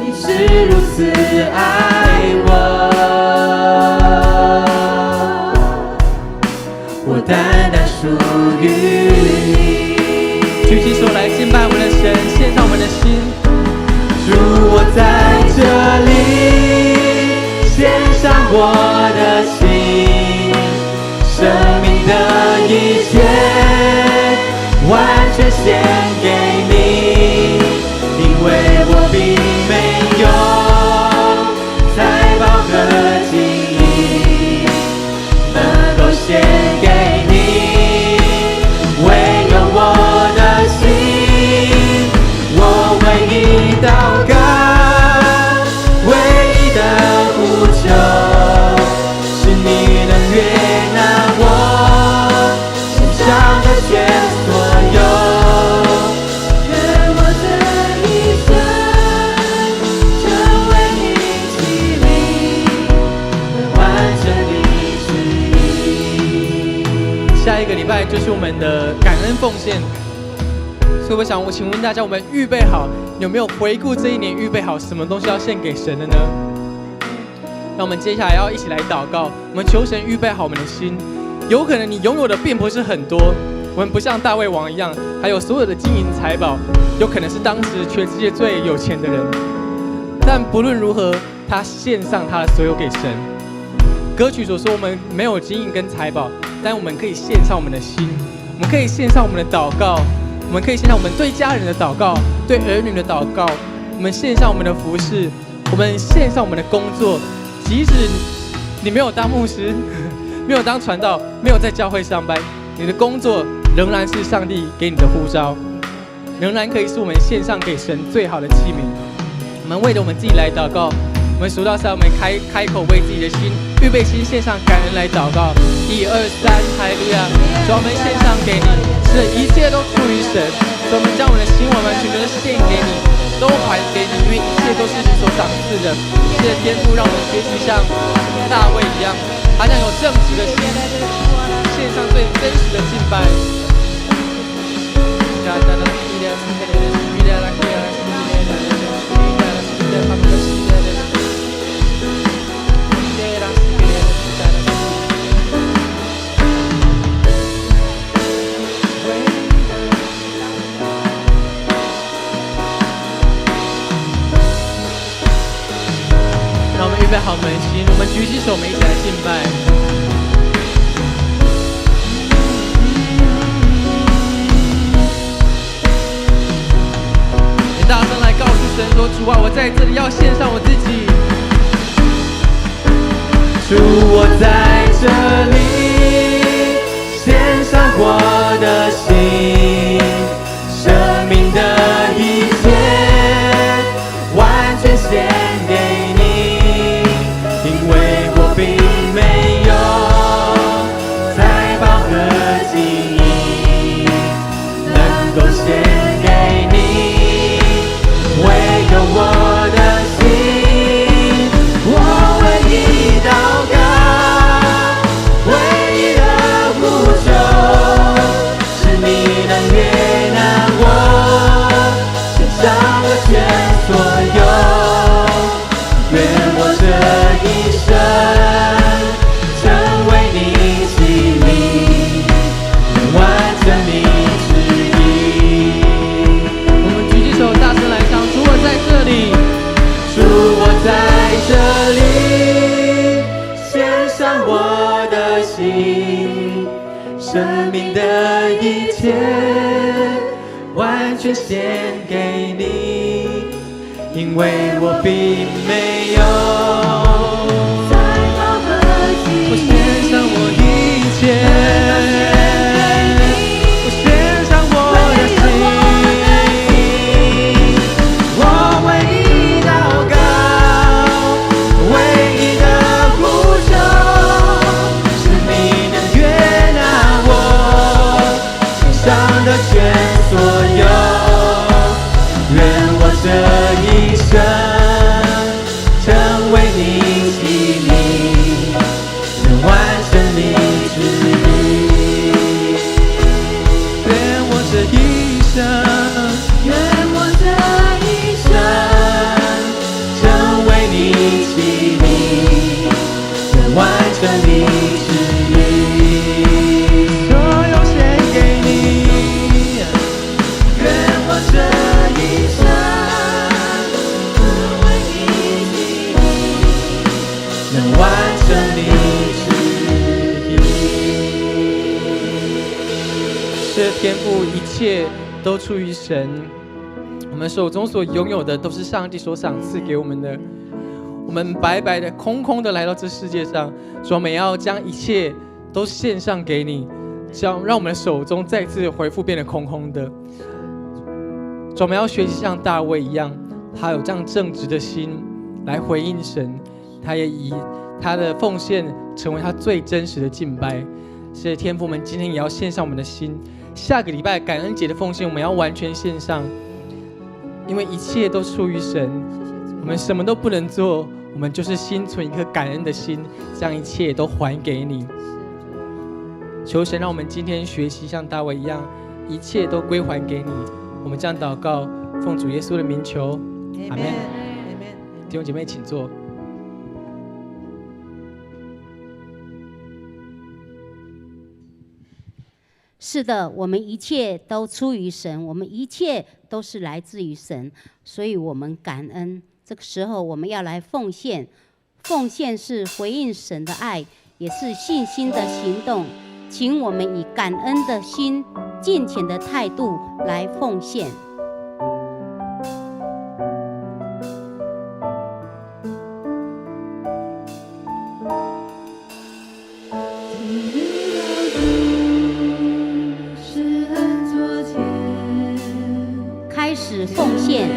[SPEAKER 3] 你是如此爱我，我单单属于你。
[SPEAKER 4] 举起手来敬拜我们的神，献上我们的心。
[SPEAKER 3] 主，我在这里献上我的心，生命的一切完全献给你，因为我并没有财宝和金银能够献给你，唯有我的心，我唯一祷告，唯一的呼求，是你能悦纳我心上的全所有。愿我这一生成为你器皿，完成你旨意。
[SPEAKER 4] 下一个礼拜就是我们的感恩奉献，所以我请问大家，我们预备好，有没有回顾这一年预备好什么东西要献给神的呢？那我们接下来要一起来祷告，我们求神预备好我们的心。有可能你拥有的并不是很多，我们不像大卫王一样，还有所有的金银财宝，有可能是当时全世界最有钱的人，但不论如何，他献上他的所有给神。歌曲所说，我们没有金银跟财宝，但我们可以献上我们的心，我们可以献上我们的祷告，我们可以献上我们对家人的祷告，对儿女的祷告，我们献上我们的服事，我们献上我们的工作。即使你没有当牧师，没有当传道，没有在教会上班，你的工作仍然是上帝给你的呼召，仍然可以是我们献上给神最好的器皿。我们为了我们自己来祷告，我们数到3，我们开口为自己的心预备心献上感恩来祷告。1、2、3，哈利路亚！主，我们献上给你，是一切都出于神。主，我们将我们的心完完全全的献给你，都还给你，因为一切都是你所赏赐的。一切的天赋让我们学习像大卫一样，好像有正直的心，献上最真实的敬拜。让我们预备好我们的心，我们举起手，我们一起来敬拜。你大声来告诉神说：主啊，我在这里要献上我自己。
[SPEAKER 3] 主，我在这里献上我的心，生命的一切完全献给你，因为我并没有财宝和金银能够献给你，唯有我的心，我唯一祷告，唯一的呼求，是你能悦纳我身上的全所有。愿我这一生成为你器皿，能完成你旨意。
[SPEAKER 4] 我们举起手，大声来唱：主，我在这里。
[SPEAKER 3] 主，我在这里献上我的心，生命的一切完全献给你，因为我并没有财宝和金银，
[SPEAKER 4] 我献上我一切。
[SPEAKER 5] 这一生成为你器皿，能完成你旨意。愿我这一生，
[SPEAKER 3] 愿我这一生
[SPEAKER 5] 成为你器皿，能完成你旨意。所有献给你，愿我这一生成为你器皿，能完成你旨意。
[SPEAKER 4] 是天父，一切都出于神。我们手中所拥有的都是上帝所赏赐给我们的。我们白白的、空空的来到这世界上，主，我们要将一切都献上给你，让我们的手中再次恢复变得空空的。主，我们要学习像大卫一样，他有这样正直的心来回应神，他也以他的奉献成为他最真实的敬拜。谢谢天父们，今天也要献上我们的心。下个礼拜感恩节的奉献，我们要完全献上，因为一切都出于神，我们什么都不能做，我们就是心存一颗感恩的心，将一切都还给你。求神让我们今天学习像大卫一样，一切都归还给你。我们这样祷告，奉主耶稣的名求，阿们。弟兄姐妹，请坐。
[SPEAKER 1] 是的，我们一切都出于神，我们一切都是来自于神，所以我们感恩。这个时候，我们要来奉献，奉献是回应神的爱，也是信心的行动。请我们以感恩的心、敬虔的态度来奉献。开始奉献。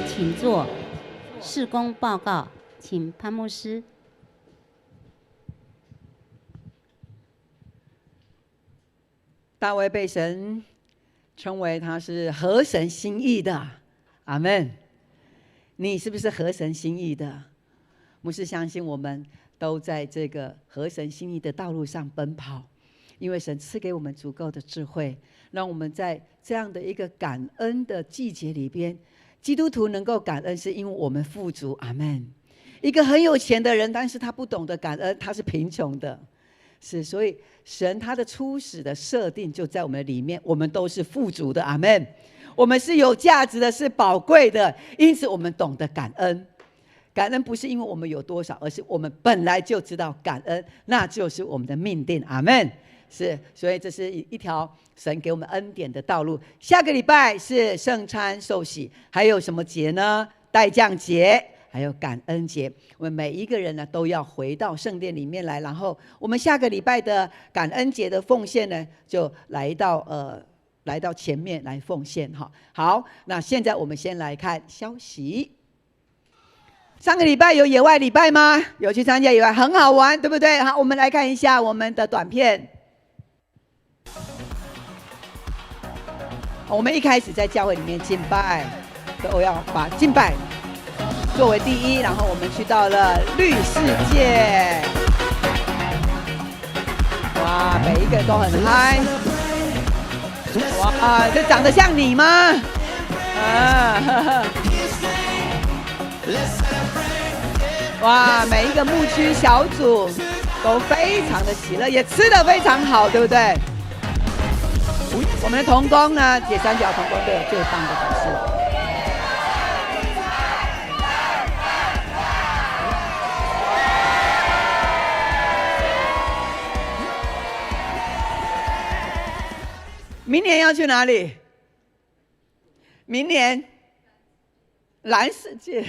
[SPEAKER 1] 请坐。事工报告，请潘牧师。
[SPEAKER 2] 大卫被神称为他是合神心意的，阿们。你是不是合神心意的？牧师相信我们都在这个合神心意的道路上奔跑，因为神赐给我们足够的智慧，让我们在这样的一个感恩的季节里边，基督徒能够感恩，是因为我们富足，阿们。一个很有钱的人，但是他不懂得感恩，他是贫穷的。是，所以神他的初始的设定就在我们里面，我们都是富足的，阿们。我们是有价值的，是宝贵的，因此我们懂得感恩。感恩不是因为我们有多少，而是我们本来就知道感恩，那就是我们的命定，阿们。是，所以这是一条神给我们恩典的道路。下个礼拜是圣餐受洗，还有什么节呢？代降节，还有感恩节。我们每一个人呢，都要回到圣殿里面来，然后我们下个礼拜的感恩节的奉献呢，就来到前面来奉献哈。好，那现在我们先来看消息。上个礼拜有野外礼拜吗？有去参加野外，很好玩，对不对？好，我们来看一下我们的短片。我们一开始在教会里面敬拜，都要把敬拜作为第一，然后我们去到了绿世界，哇，每一个都很嗨，哇，这长得像你吗？啊，哇，每一个牧区小组都非常的喜乐，也吃得非常好，对不对？我们的同工呢，铁三角同工队有最棒的表示。明年要去哪里？明年蓝世界。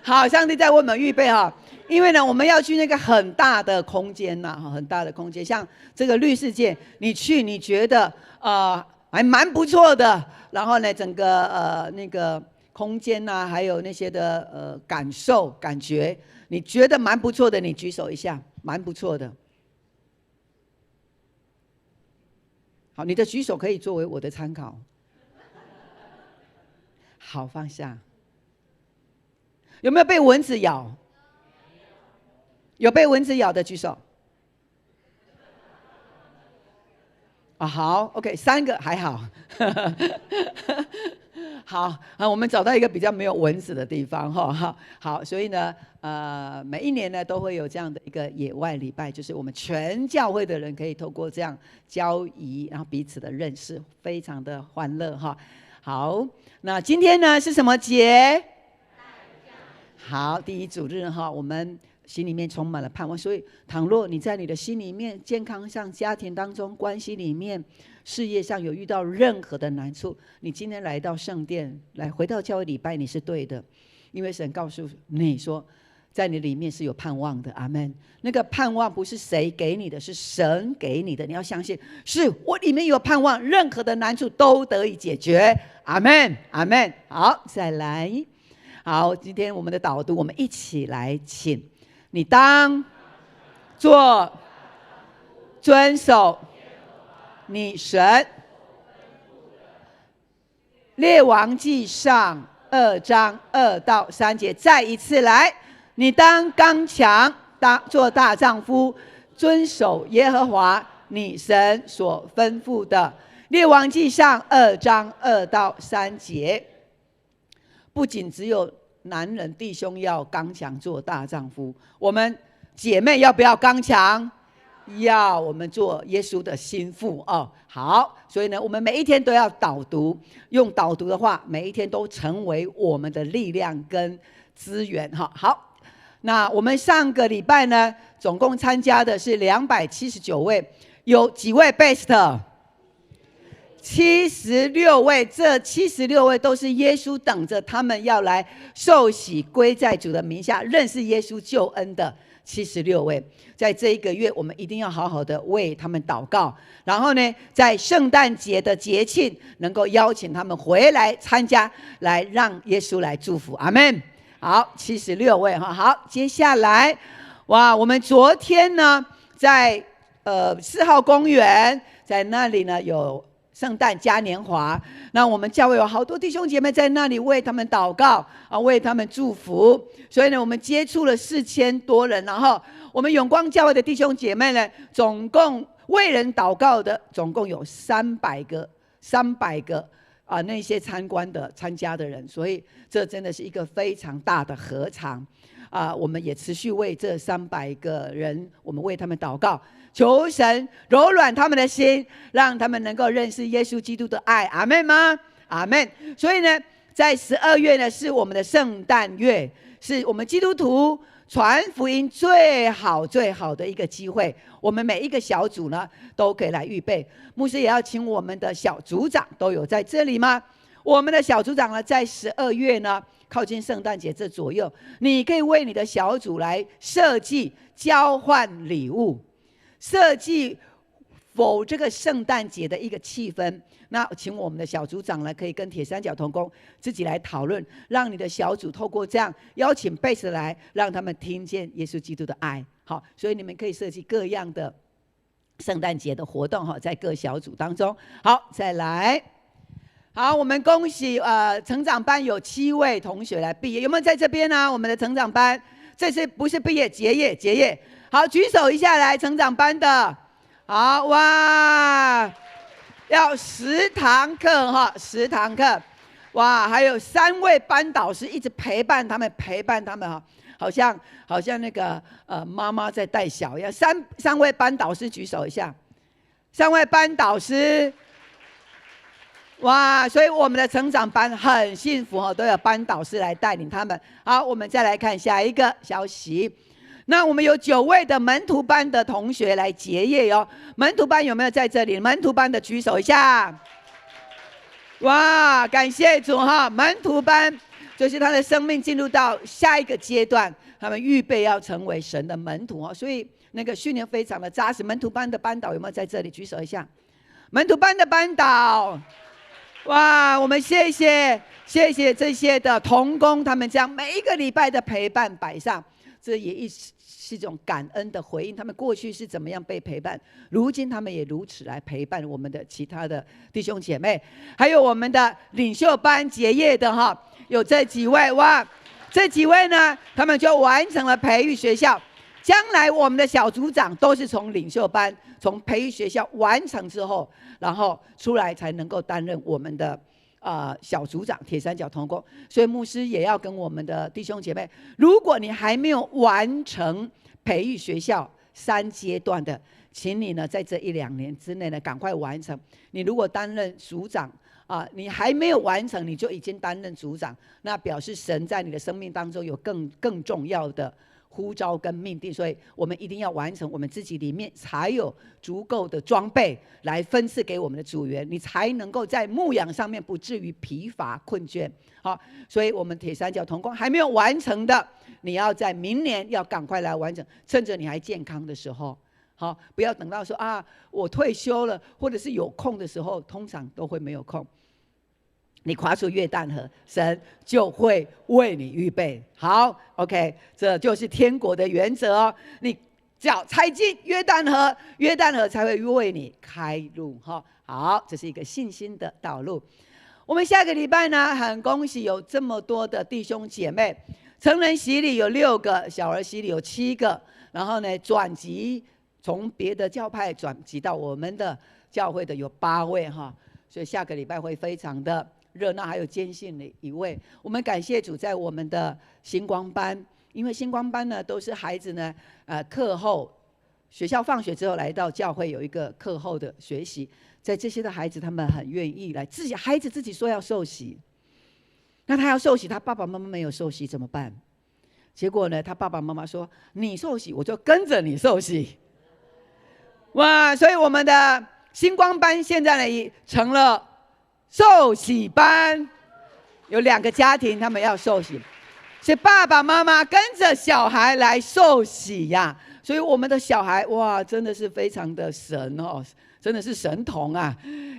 [SPEAKER 2] 好，上帝在为我们预备哈。因为呢，我们要去那个很大的空间呐，很大的空间，像这个绿世界，你去你觉得还蛮不错的，然后呢，整个那个空间呐，还有那些的感受感觉，你觉得蛮不错的，你举手一下，蛮不错的。好，你的举手可以作为我的参考。好，放下。有没有被蚊子咬？有被蚊子咬的举手。好 ，OK， 3个还好。好，我们找到一个比较没有蚊子的地方哈。好，所以呢，每一年呢都会有这样的一个野外礼拜，就是我们全教会的人可以透过这样交谊，然后彼此的认识，非常的欢乐哈。好，那今天呢是什么节？好，第一主日哈，我们心里面充满了盼望，所以倘若你在你的心里面、健康上、家庭当中、关系里面、事业上有遇到任何的难处，你今天来到圣殿，来回到教会礼拜，你是对的，因为神告诉你说，在你里面是有盼望的，阿们。那个盼望不是谁给你的，是神给你的，你要相信，是我里面有盼望，任何的难处都得以解决，阿们，阿们。好，再来，好，今天我们的导读，我们一起来请。你当做遵守你神列王记上2章2到3节，再一次来，你当刚强，当做大丈夫，遵守耶和华你神所吩咐的。列王记上2章2到3节，不仅只有男人弟兄要刚强做大丈夫，我们姐妹要不要刚强？要，我们做耶稣的心腹哦。好，所以呢，我们每一天都要导读，用导读的话，每一天都成为我们的力量跟资源哈。好，那我们上个礼拜呢，总共参加的是279位，有几位 best？76位，这76位都是耶稣等着他们要来受洗归在主的名下，认识耶稣救恩的76位。在这一个月，我们一定要好好的为他们祷告，然后呢，在圣诞节的节庆能够邀请他们回来参加，来让耶稣来祝福，阿们。好，76位哈。好，接下来，哇，我们昨天呢，在4号公园，在那里呢有圣诞嘉年华，那我们教会有好多弟兄姐妹在那里为他们祷告啊，为他们祝福。所以呢，我们接触了4000多人，然后我们永光教会的弟兄姐妹呢，总共为人祷告的总共有300个那些参加的人，所以这真的是一个非常大的合场我们也持续为这300个人，我们为他们祷告，求神柔软他们的心，让他们能够认识耶稣基督的爱。阿们吗？阿们。所以呢，在12月呢是我们的圣诞月，是我们基督徒传福音最好的一个机会。我们每一个小组呢都可以来预备，牧师也要请我们的小组长都有在这里吗？我们的小组长呢在12月呢靠近圣诞节这左右，你可以为你的小组来设计交换礼物，设计否这个圣诞节的一个气氛。那请我们的小组长呢可以跟铁三角同工自己来讨论，让你的小组透过这样邀请贝斯来，让他们听见耶稣基督的爱。好，所以你们可以设计各样的圣诞节的活动在各小组当中。好，再来。好，我们恭喜成长班有7位同学来毕业，有没有在这边呢？我们的成长班这次不是毕业，结业。好，举手一下来，成长班的。好哇，要10堂课10堂课，哇，还有3位班导师一直陪伴他们好像那个妈妈在带小一样。三位班导师举手一下，3位班导师。哇，所以我们的成长班很幸福都有班导师来带领他们。好，我们再来看下一个消息。那我们有9位的门徒班的同学来结业哟。门徒班有没有在这里？门徒班的举手一下。哇，感谢主门徒班就是他的生命进入到下一个阶段，他们预备要成为神的门徒所以那个训练非常的扎实。门徒班的班导有没有在这里？举手一下。门徒班的班导。哇，我们谢谢这些的同工，他们将每一个礼拜的陪伴摆上，这也是一种感恩的回应。他们过去是怎么样被陪伴，如今他们也如此来陪伴我们的其他的弟兄姐妹。还有我们的领袖班结业的有这几位。哇，这几位呢，他们就完成了培育学校。将来我们的小组长都是从领袖班、从培育学校完成之后，然后出来才能够担任我们的小组长，铁三角同工。所以牧师也要跟我们的弟兄姐妹，如果你还没有完成培育学校3阶段的，请你呢在这1-2年之内呢赶快完成。你如果担任组长你还没有完成，你就已经担任组长，那表示神在你的生命当中有更重要的呼召跟命定，所以我们一定要完成，我们自己里面才有足够的装备来分赐给我们的组员，你才能够在牧养上面不至于疲乏困倦。好，所以我们铁三角同工还没有完成的，你要在明年要赶快来完成，趁着你还健康的时候。好，不要等到说我退休了或者是有空的时候，通常都会没有空。你跨出约旦河，神就会为你预备好。 OK， 这就是天国的原则你脚踩进约旦河，约旦河才会为你开路好，这是一个信心的道路。我们下个礼拜呢，很恭喜有这么多的弟兄姐妹，成人洗礼有6个，小儿洗礼有7个，然后呢转籍从别的教派转籍到我们的教会的有8位所以下个礼拜会非常的热闹，还有坚信的1位。我们感谢主，在我们的星光班，因为星光班呢都是孩子呢课后学校放学之后来到教会有一个课后的学习，在这些的孩子他们很愿意来，孩子自己说要受洗，那他要受洗，他爸爸妈妈没有受洗怎么办？结果呢他爸爸妈妈说你受洗我就跟着你受洗。哇，所以我们的星光班现在呢也成了受洗班，有2个家庭他们要受洗，所以爸爸妈妈跟着小孩来受洗呀。所以我们的小孩哇，真的是非常的神真的是神童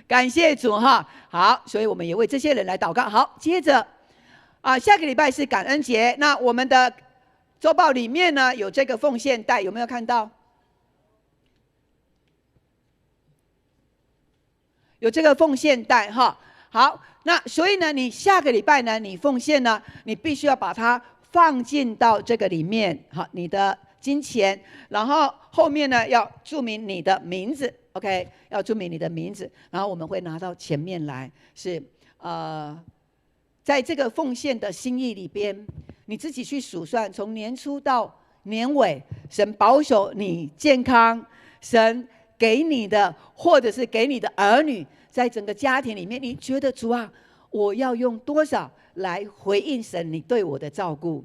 [SPEAKER 2] 感谢主好，所以我们也为这些人来祷告。好，接着下个礼拜是感恩节，那我们的周报里面呢有这个奉献袋，有没有看到？有这个奉献袋好，那所以呢你下个礼拜呢你奉献呢，你必须要把它放进到这个里面你的金钱，然后后面呢要注明你的名字 OK， 要注明你的名字，然后我们会拿到前面来，是在这个奉献的心意里边，你自己去数算，从年初到年尾，神保守你健康，神给你的，或者是给你的儿女，在整个家庭里面，你觉得主啊，我要用多少来回应神你对我的照顾？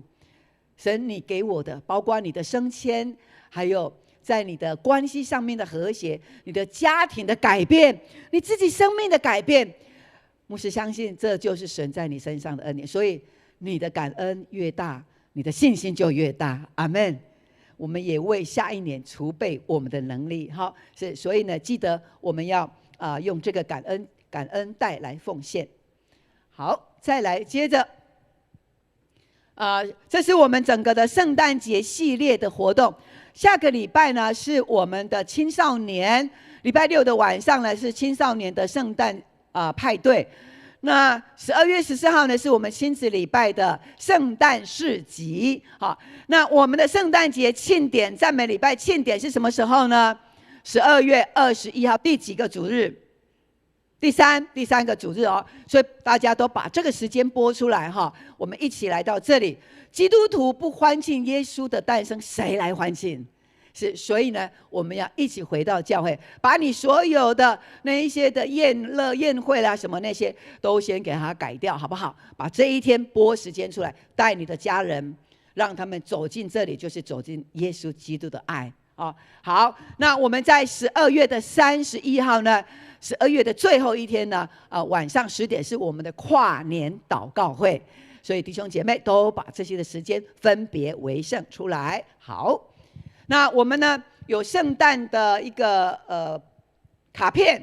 [SPEAKER 2] 神你给我的，包括你的升迁，还有在你的关系上面的和谐，你的家庭的改变，你自己生命的改变。牧师相信这就是神在你身上的恩典，所以你的感恩越大，你的信心就越大。阿们。我们也为下一年储备我们的能力，好，所以呢，记得我们要用这个感恩带来奉献。好，再来接着，这是我们整个的圣诞节系列的活动。下个礼拜呢是我们的青少年，礼拜六的晚上呢是青少年的圣诞派对。那12月14号呢是我们亲子礼拜的圣诞市集。好，那我们的圣诞节庆典赞美礼拜庆典是什么时候呢？12月21号，第几个主日？第三个主日哦，所以大家都把这个时间播出来哈，我们一起来到这里。基督徒不欢庆耶稣的诞生，谁来欢庆？所以呢，我们要一起回到教会，把你所有的那一些的宴乐宴会啦，什么那些都先给它改掉，好不好？把这一天拨时间出来，带你的家人，让他们走进这里，就是走进耶稣基督的爱哦。好，那我们在12月的31号呢，12月的最后一天呢，晚上10点是我们的跨年祷告会，所以弟兄姐妹都把这些的时间分别为圣出来。好。那我们呢有圣诞的一个卡片，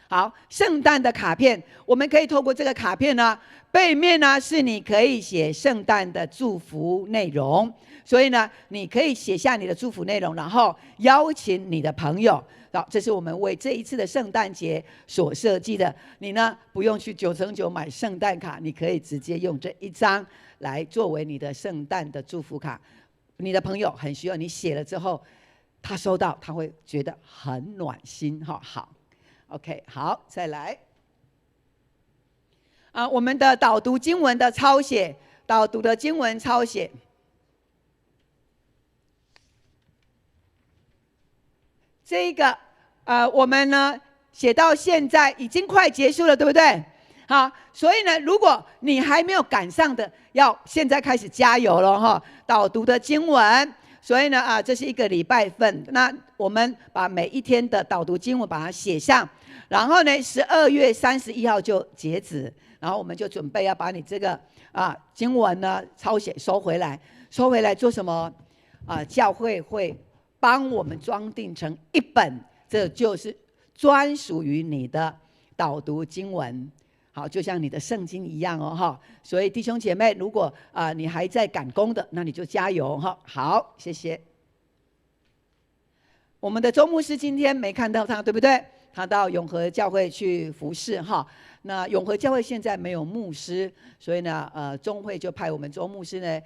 [SPEAKER 2] 好，圣诞的卡片，我们可以透过这个卡片呢，背面呢是你可以写圣诞的祝福内容，所以呢，你可以写下你的祝福内容，然后邀请你的朋友。好，这是我们为这一次的圣诞节所设计的。你呢不用去9×9买圣诞卡，你可以直接用这一张来作为你的圣诞的祝福卡。你的朋友很需要，你写了之后，他收到，他会觉得很暖心哈。好 ，OK， 好，再来。我们的导读经文的抄写，导读的经文抄写。这个我们呢写到现在已经快结束了，对不对？好，所以呢，如果你还没有赶上的，要现在开始加油了哈。导读的经文，所以呢这是一个礼拜份。那我们把每一天的导读经文把它写上，然后呢，12月31号就截止，然后我们就准备要把你这个经文呢抄写收回来，收回来做什么？教会会帮我们装订成一本，这就是专属于你的导读经文。好，就像你的圣经一样哦，哈。所以弟兄姐妹，如果你还在赶工的，那你就加油哈。好，谢谢。我们的周牧师今天没看到他，对不对？他到永和教会去服侍哈。那永和教会现在没有牧师，所以呢，中会就派我们周牧师呢，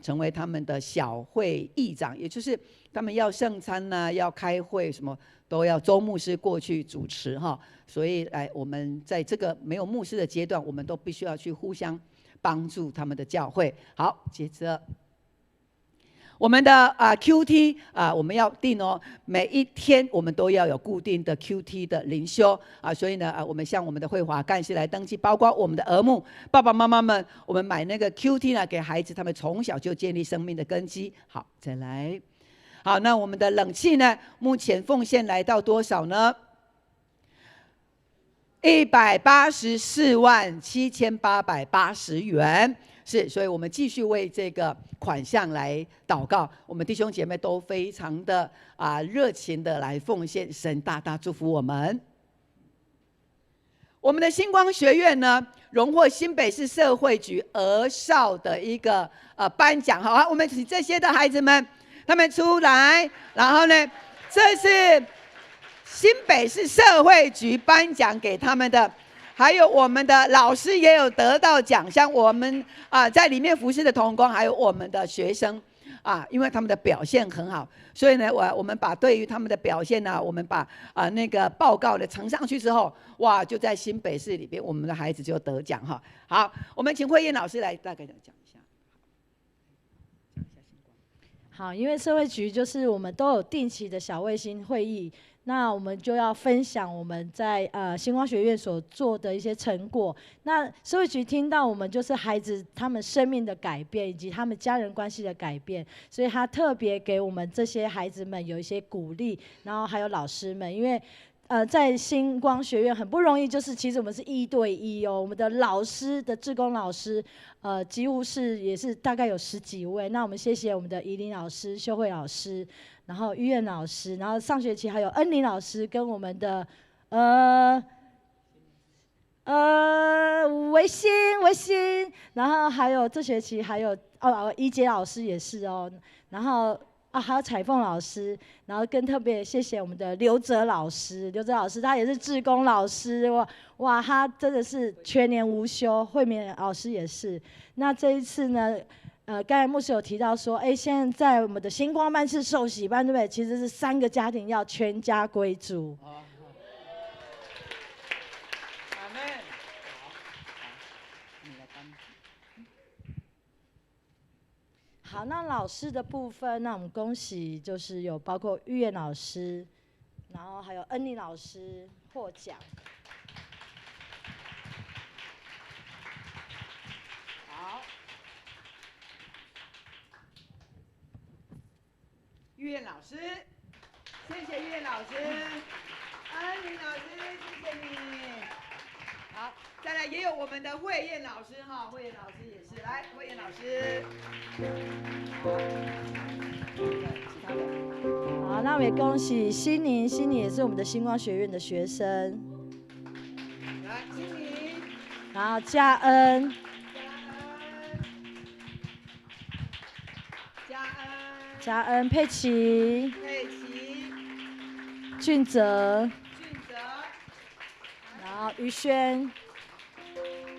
[SPEAKER 2] 成为他们的小会议长，也就是他们要圣餐呢，要开会什么。都要周牧师过去主持哈，所以我们在这个没有牧师的阶段，我们都必须要去互相帮助他们的教会。好，接着我们的QT 我们要定哦，每一天我们都要有固定的 QT 的灵修所以呢我们向我们的会华干事来登记，包括我们的儿牧爸爸妈妈们，我们买那个 QT 呢给孩子，他们从小就建立生命的根基。好，再来。好，那我们的冷气呢？目前奉献来到多少呢？1847880元，是，所以我们继续为这个款项来祷告。我们弟兄姐妹都非常的热情的来奉献，神大大祝福我们。我们的星光学院呢，荣获新北市社会局儿少的一个颁奖。好，我们请这些的孩子们。他们出来，然后呢，这是新北市社会局颁奖给他们的，还有我们的老师也有得到奖项，我们在里面服侍的同工，还有我们的学生因为他们的表现很好，所以呢，我们把对于他们的表现呢，我们把那个报告的呈上去之后，哇，就在新北市里边，我们的孩子就得奖哈。好，我们请慧燕老师来大概讲一下。
[SPEAKER 6] 好，因为社会局就是我们都有定期的小卫星会议，那我们就要分享我们在星光学院所做的一些成果。那社会局听到我们就是孩子他们生命的改变，以及他们家人关系的改变，所以他特别给我们这些孩子们有一些鼓励，然后还有老师们，因为在星光学院很不容易，就是其实我们是1对1哦，我们的老师的志工老师，几乎也是大概有10几位。那我们谢谢我们的怡琳老师、秀慧老师，然后于燕老师，然后上学期还有恩玲老师跟我们的维新，然后还有这学期还有怡杰老师也是哦，然后。还有彩凤老师，然后更特别谢谢我们的刘哲老师，他也是志工老师，哇，他真的是全年无休。慧敏老师也是。那这一次呢，刚才牧师有提到说，现在我们的星光班是受洗班，对不对？其实是3个家庭要全家归主。好，那老师的部分，那我们恭喜，就是有包括玉燕老师，然后还有恩妮老师获奖。
[SPEAKER 2] 好，玉燕老师，谢谢玉燕老师，恩妮老师，谢谢你。好，再来也有我们的慧燕老师哈，慧燕老师也是，来，慧燕老师。
[SPEAKER 6] 好，那我们也恭喜心宁也是我们的星光学院的学生。
[SPEAKER 2] 来，心宁。
[SPEAKER 6] 然后嘉恩，佩奇，俊泽，然后于轩，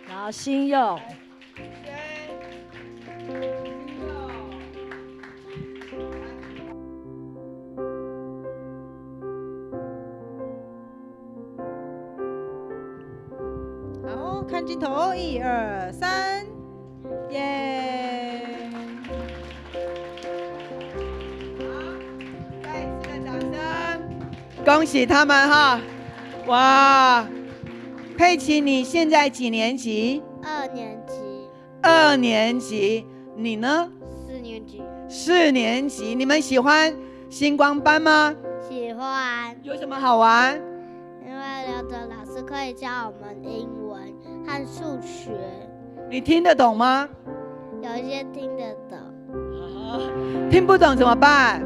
[SPEAKER 6] 然后新佑。
[SPEAKER 3] 好，看镜头，1、2、3，耶！
[SPEAKER 2] 再一次的掌声，恭喜他们哈！哇，佩奇，你现在几年级
[SPEAKER 7] ？2年级。
[SPEAKER 2] 2年级，你呢
[SPEAKER 7] ？4年级。
[SPEAKER 2] 4年级，你们喜欢星光班吗？
[SPEAKER 7] 喜欢。
[SPEAKER 2] 有什么好玩？
[SPEAKER 7] 因为刘哲老师可以教我们英文和数学。
[SPEAKER 2] 你听得懂吗？
[SPEAKER 7] 有一些听得懂。
[SPEAKER 2] 听不懂怎么办？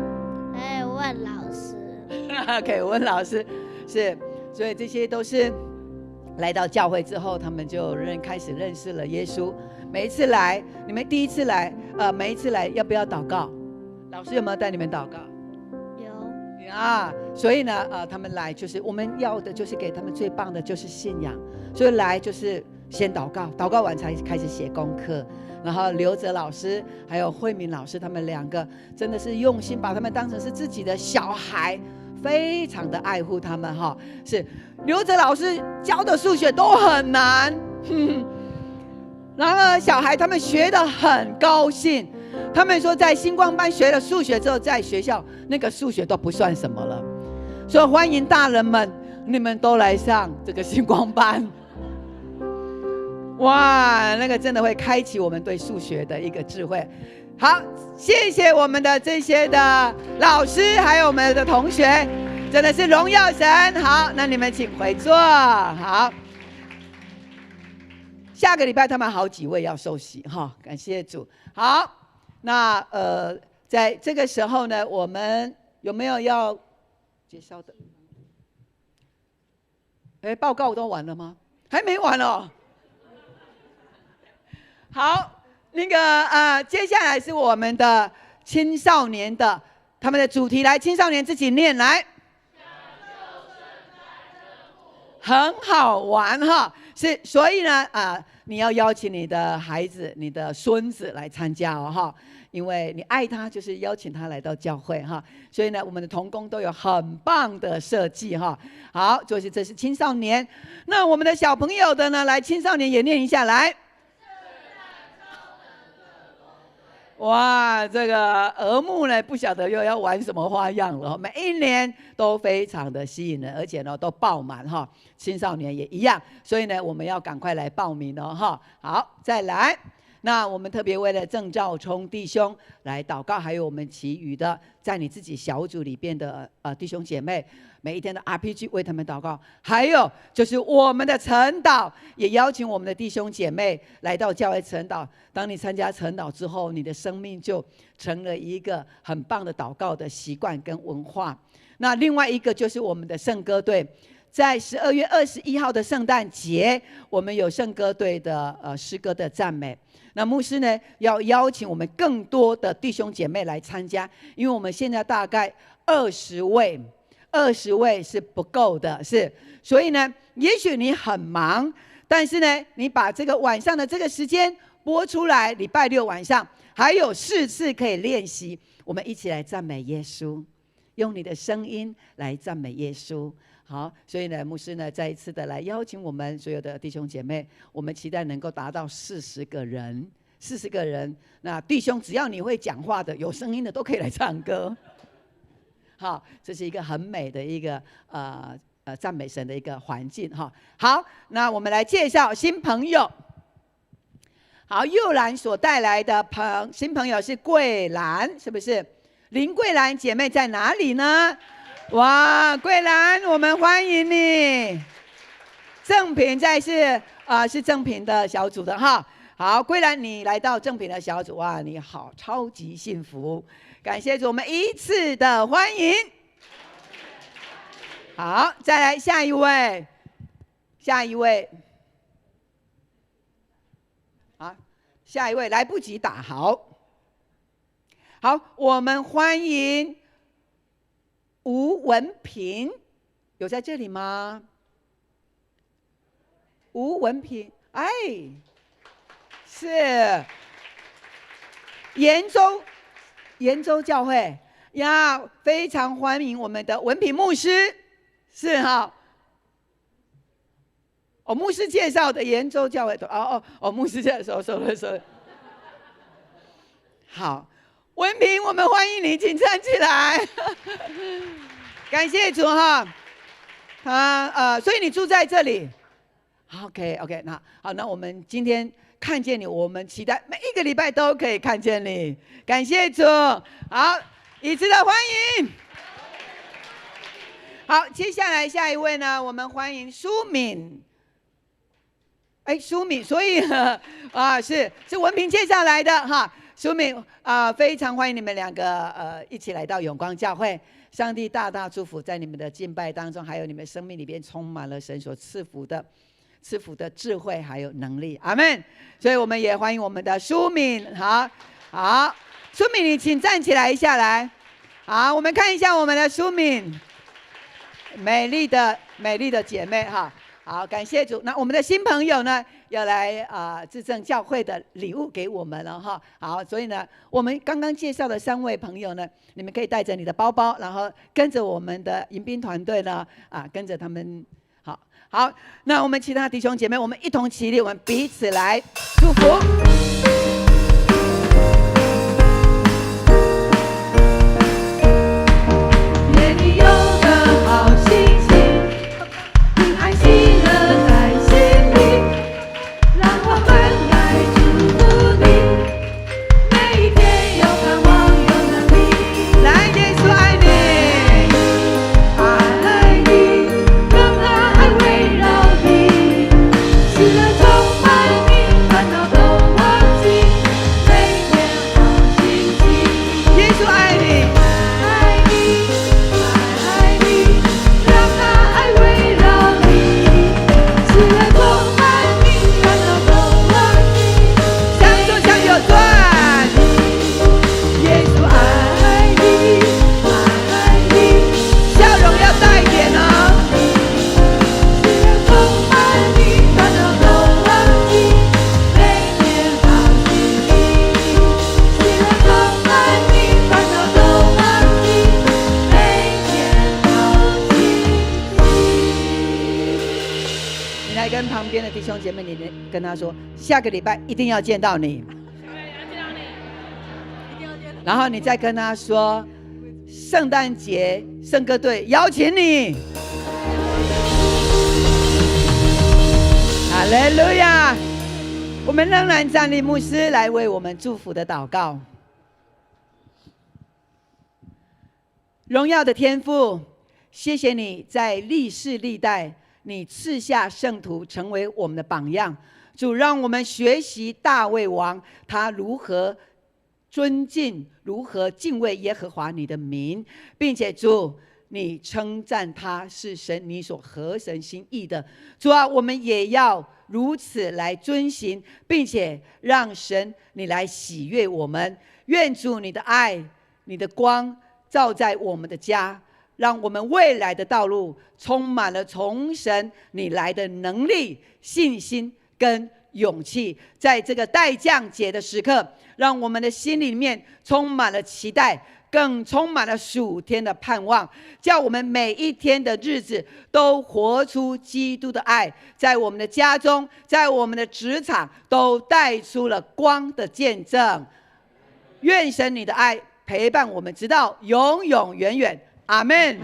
[SPEAKER 7] 可以问老师。
[SPEAKER 2] 可以问老师，是，所以这些都是来到教会之后，他们就开始认识了耶稣。每一次来，你们第一次来，每一次来要不要祷告？老师有没有带你们祷告？
[SPEAKER 7] 有
[SPEAKER 2] 啊，所以呢，他们来就是我们要的就是给他们最棒的就是信仰，所以来就是先祷告，祷告完才开始写功课。然后刘哲老师还有慧敏老师，他们2个真的是用心把他们当成是自己的小孩，非常的爱护他们哈。是刘哲老师教的数学都很难，然而小孩他们学得很高兴。他们说在星光班学了数学之后，在学校那个数学都不算什么了。所以欢迎大人们，你们都来上这个星光班。哇，那个真的会开启我们对数学的一个智慧。好，谢谢我们的这些的老师，还有我们的同学，真的是荣耀神。好，那你们请回座。好，下个礼拜他们好几位要受洗哈，感谢主。好，那在这个时候呢，我们有没有要介绍的？报告都完了吗？还没完哦。好，那个接下来是我们的青少年的他们的主题，来，青少年自己念来。很好玩哈，是，所以呢你要邀请你的孩子、你的孙子来参加哦哈，因为你爱他，就是邀请他来到教会哈。所以呢，我们的同工都有很棒的设计哈。好，这是青少年。那我们的小朋友的呢，来青少年也念一下来。哇，这个额木呢，不晓得又要玩什么花样了。每一年都非常的吸引人，而且呢都爆满哈。青少年也一样，所以呢我们要赶快来报名哦哈。好，再来。那我们特别为了郑兆聪弟兄来祷告，还有我们其余的在你自己小组里边的弟兄姐妹，每一天的 RPG 为他们祷告，还有就是我们的晨祷，也邀请我们的弟兄姐妹来到教会晨祷。当你参加晨祷之后，你的生命就成了一个很棒的祷告的习惯跟文化。那另外一个就是我们的圣歌队。在12月21号的圣诞节，我们有圣歌队的诗歌的赞美。那牧师呢，要邀请我们更多的弟兄姐妹来参加，因为我们现在大概20位是不够的，是。所以呢，也许你很忙，但是呢，你把这个晚上的这个时间播出来，礼拜六晚上还有4次可以练习，我们一起来赞美耶稣，用你的声音来赞美耶稣。好，所以呢，牧师呢再一次的来邀请我们所有的弟兄姐妹，我们期待能够达到40个人。那弟兄只要你会讲话的、有声音的，都可以来唱歌。好，这是一个很美的一个赞美神的一个环境哈。好，那我们来介绍新朋友。好，佑兰所带来的新朋友是桂兰，是不是？林桂兰姐妹在哪里呢？哇，桂兰，我们欢迎你。正品是正品的小组的哈。好，桂兰，你来到正品的小组，哇，你好，超级幸福，感谢主，我们一次的欢迎。好，再来下一位。好，下一位来不及打，好，我们欢迎吴文平，有在这里吗？吴文平，哎，是延州教会呀，非常欢迎我们的文平牧师，是哈。牧师介绍的延州教会，牧师介绍，说了。好。文平，我们欢迎你，请站起来。感谢主哈。所以你住在这里。OK， 那好，那我们今天看见你，我们期待每一个礼拜都可以看见你。感谢主。好，一致的欢迎。好，接下来下一位呢，我们欢迎舒敏。舒敏，所以是文平介绍来的哈。舒敏非常欢迎你们两个一起来到永光教会，上帝大大祝福在你们的敬拜当中，还有你们生命里边充满了神所赐福的智慧还有能力，阿们。所以我们也欢迎我们的舒敏，好，舒敏你请站起来一下来，好，我们看一下我们的舒敏，美丽的姐妹哈。好，感谢主。那我们的新朋友呢，要来至正教会的礼物给我们了哈。好，所以呢，我们刚刚介绍的3位朋友呢，你们可以带着你的包包，然后跟着我们的迎宾团队呢，跟着他们。好，那我们其他弟兄姐妹，我们一同起立，我们彼此来祝福。
[SPEAKER 3] 愿你有个好心情，平安喜乐在心里，让我们来祝福你，每一天有盼望有能力。
[SPEAKER 2] 来，耶稣爱你，
[SPEAKER 3] 爱你，让那爱围绕你，喜乐充满你，烦恼都忘记。
[SPEAKER 2] 来跟旁边的弟兄姐妹，你跟他说，下个礼拜一定要见到你。然后你再跟他说，圣诞节圣歌队邀请你。哈利路亚！我们仍然站立，牧师来为我们祝福的祷告。荣耀的天父，谢谢你在历世历代，你赐下圣徒成为我们的榜样。主，让我们学习大卫王，他如何尊敬，如何敬畏耶和华你的名，并且主，你称赞他是神你所合神心意的。主啊，我们也要如此来遵行，并且让神你来喜悦我们。愿主你的爱，你的光照在我们的家，让我们未来的道路充满了从神你来的能力、信心跟勇气。在这个待降节的时刻，让我们的心里面充满了期待，更充满了属天的盼望，叫我们每一天的日子都活出基督的爱，在我们的家中，在我们的职场都带出了光的见证。愿神你的爱陪伴我们直到永永远远。阿们。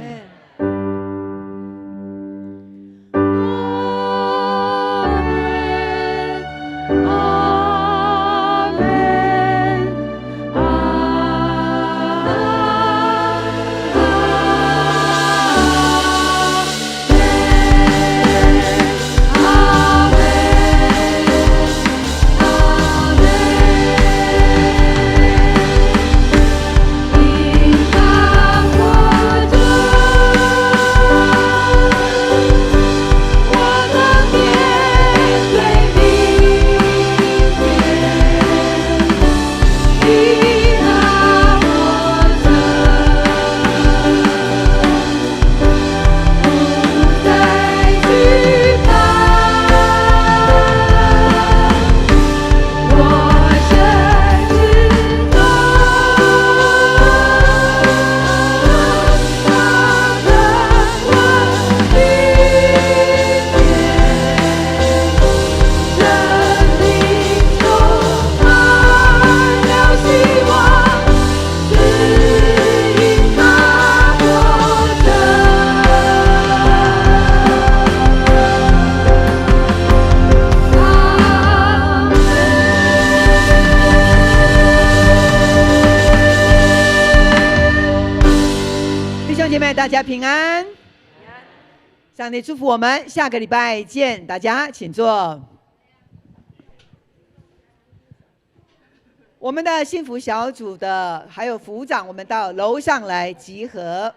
[SPEAKER 2] 大家平安，上帝祝福我们，下个礼拜见，大家请坐。我们的幸福小组的还有副长，我们到楼上来集合。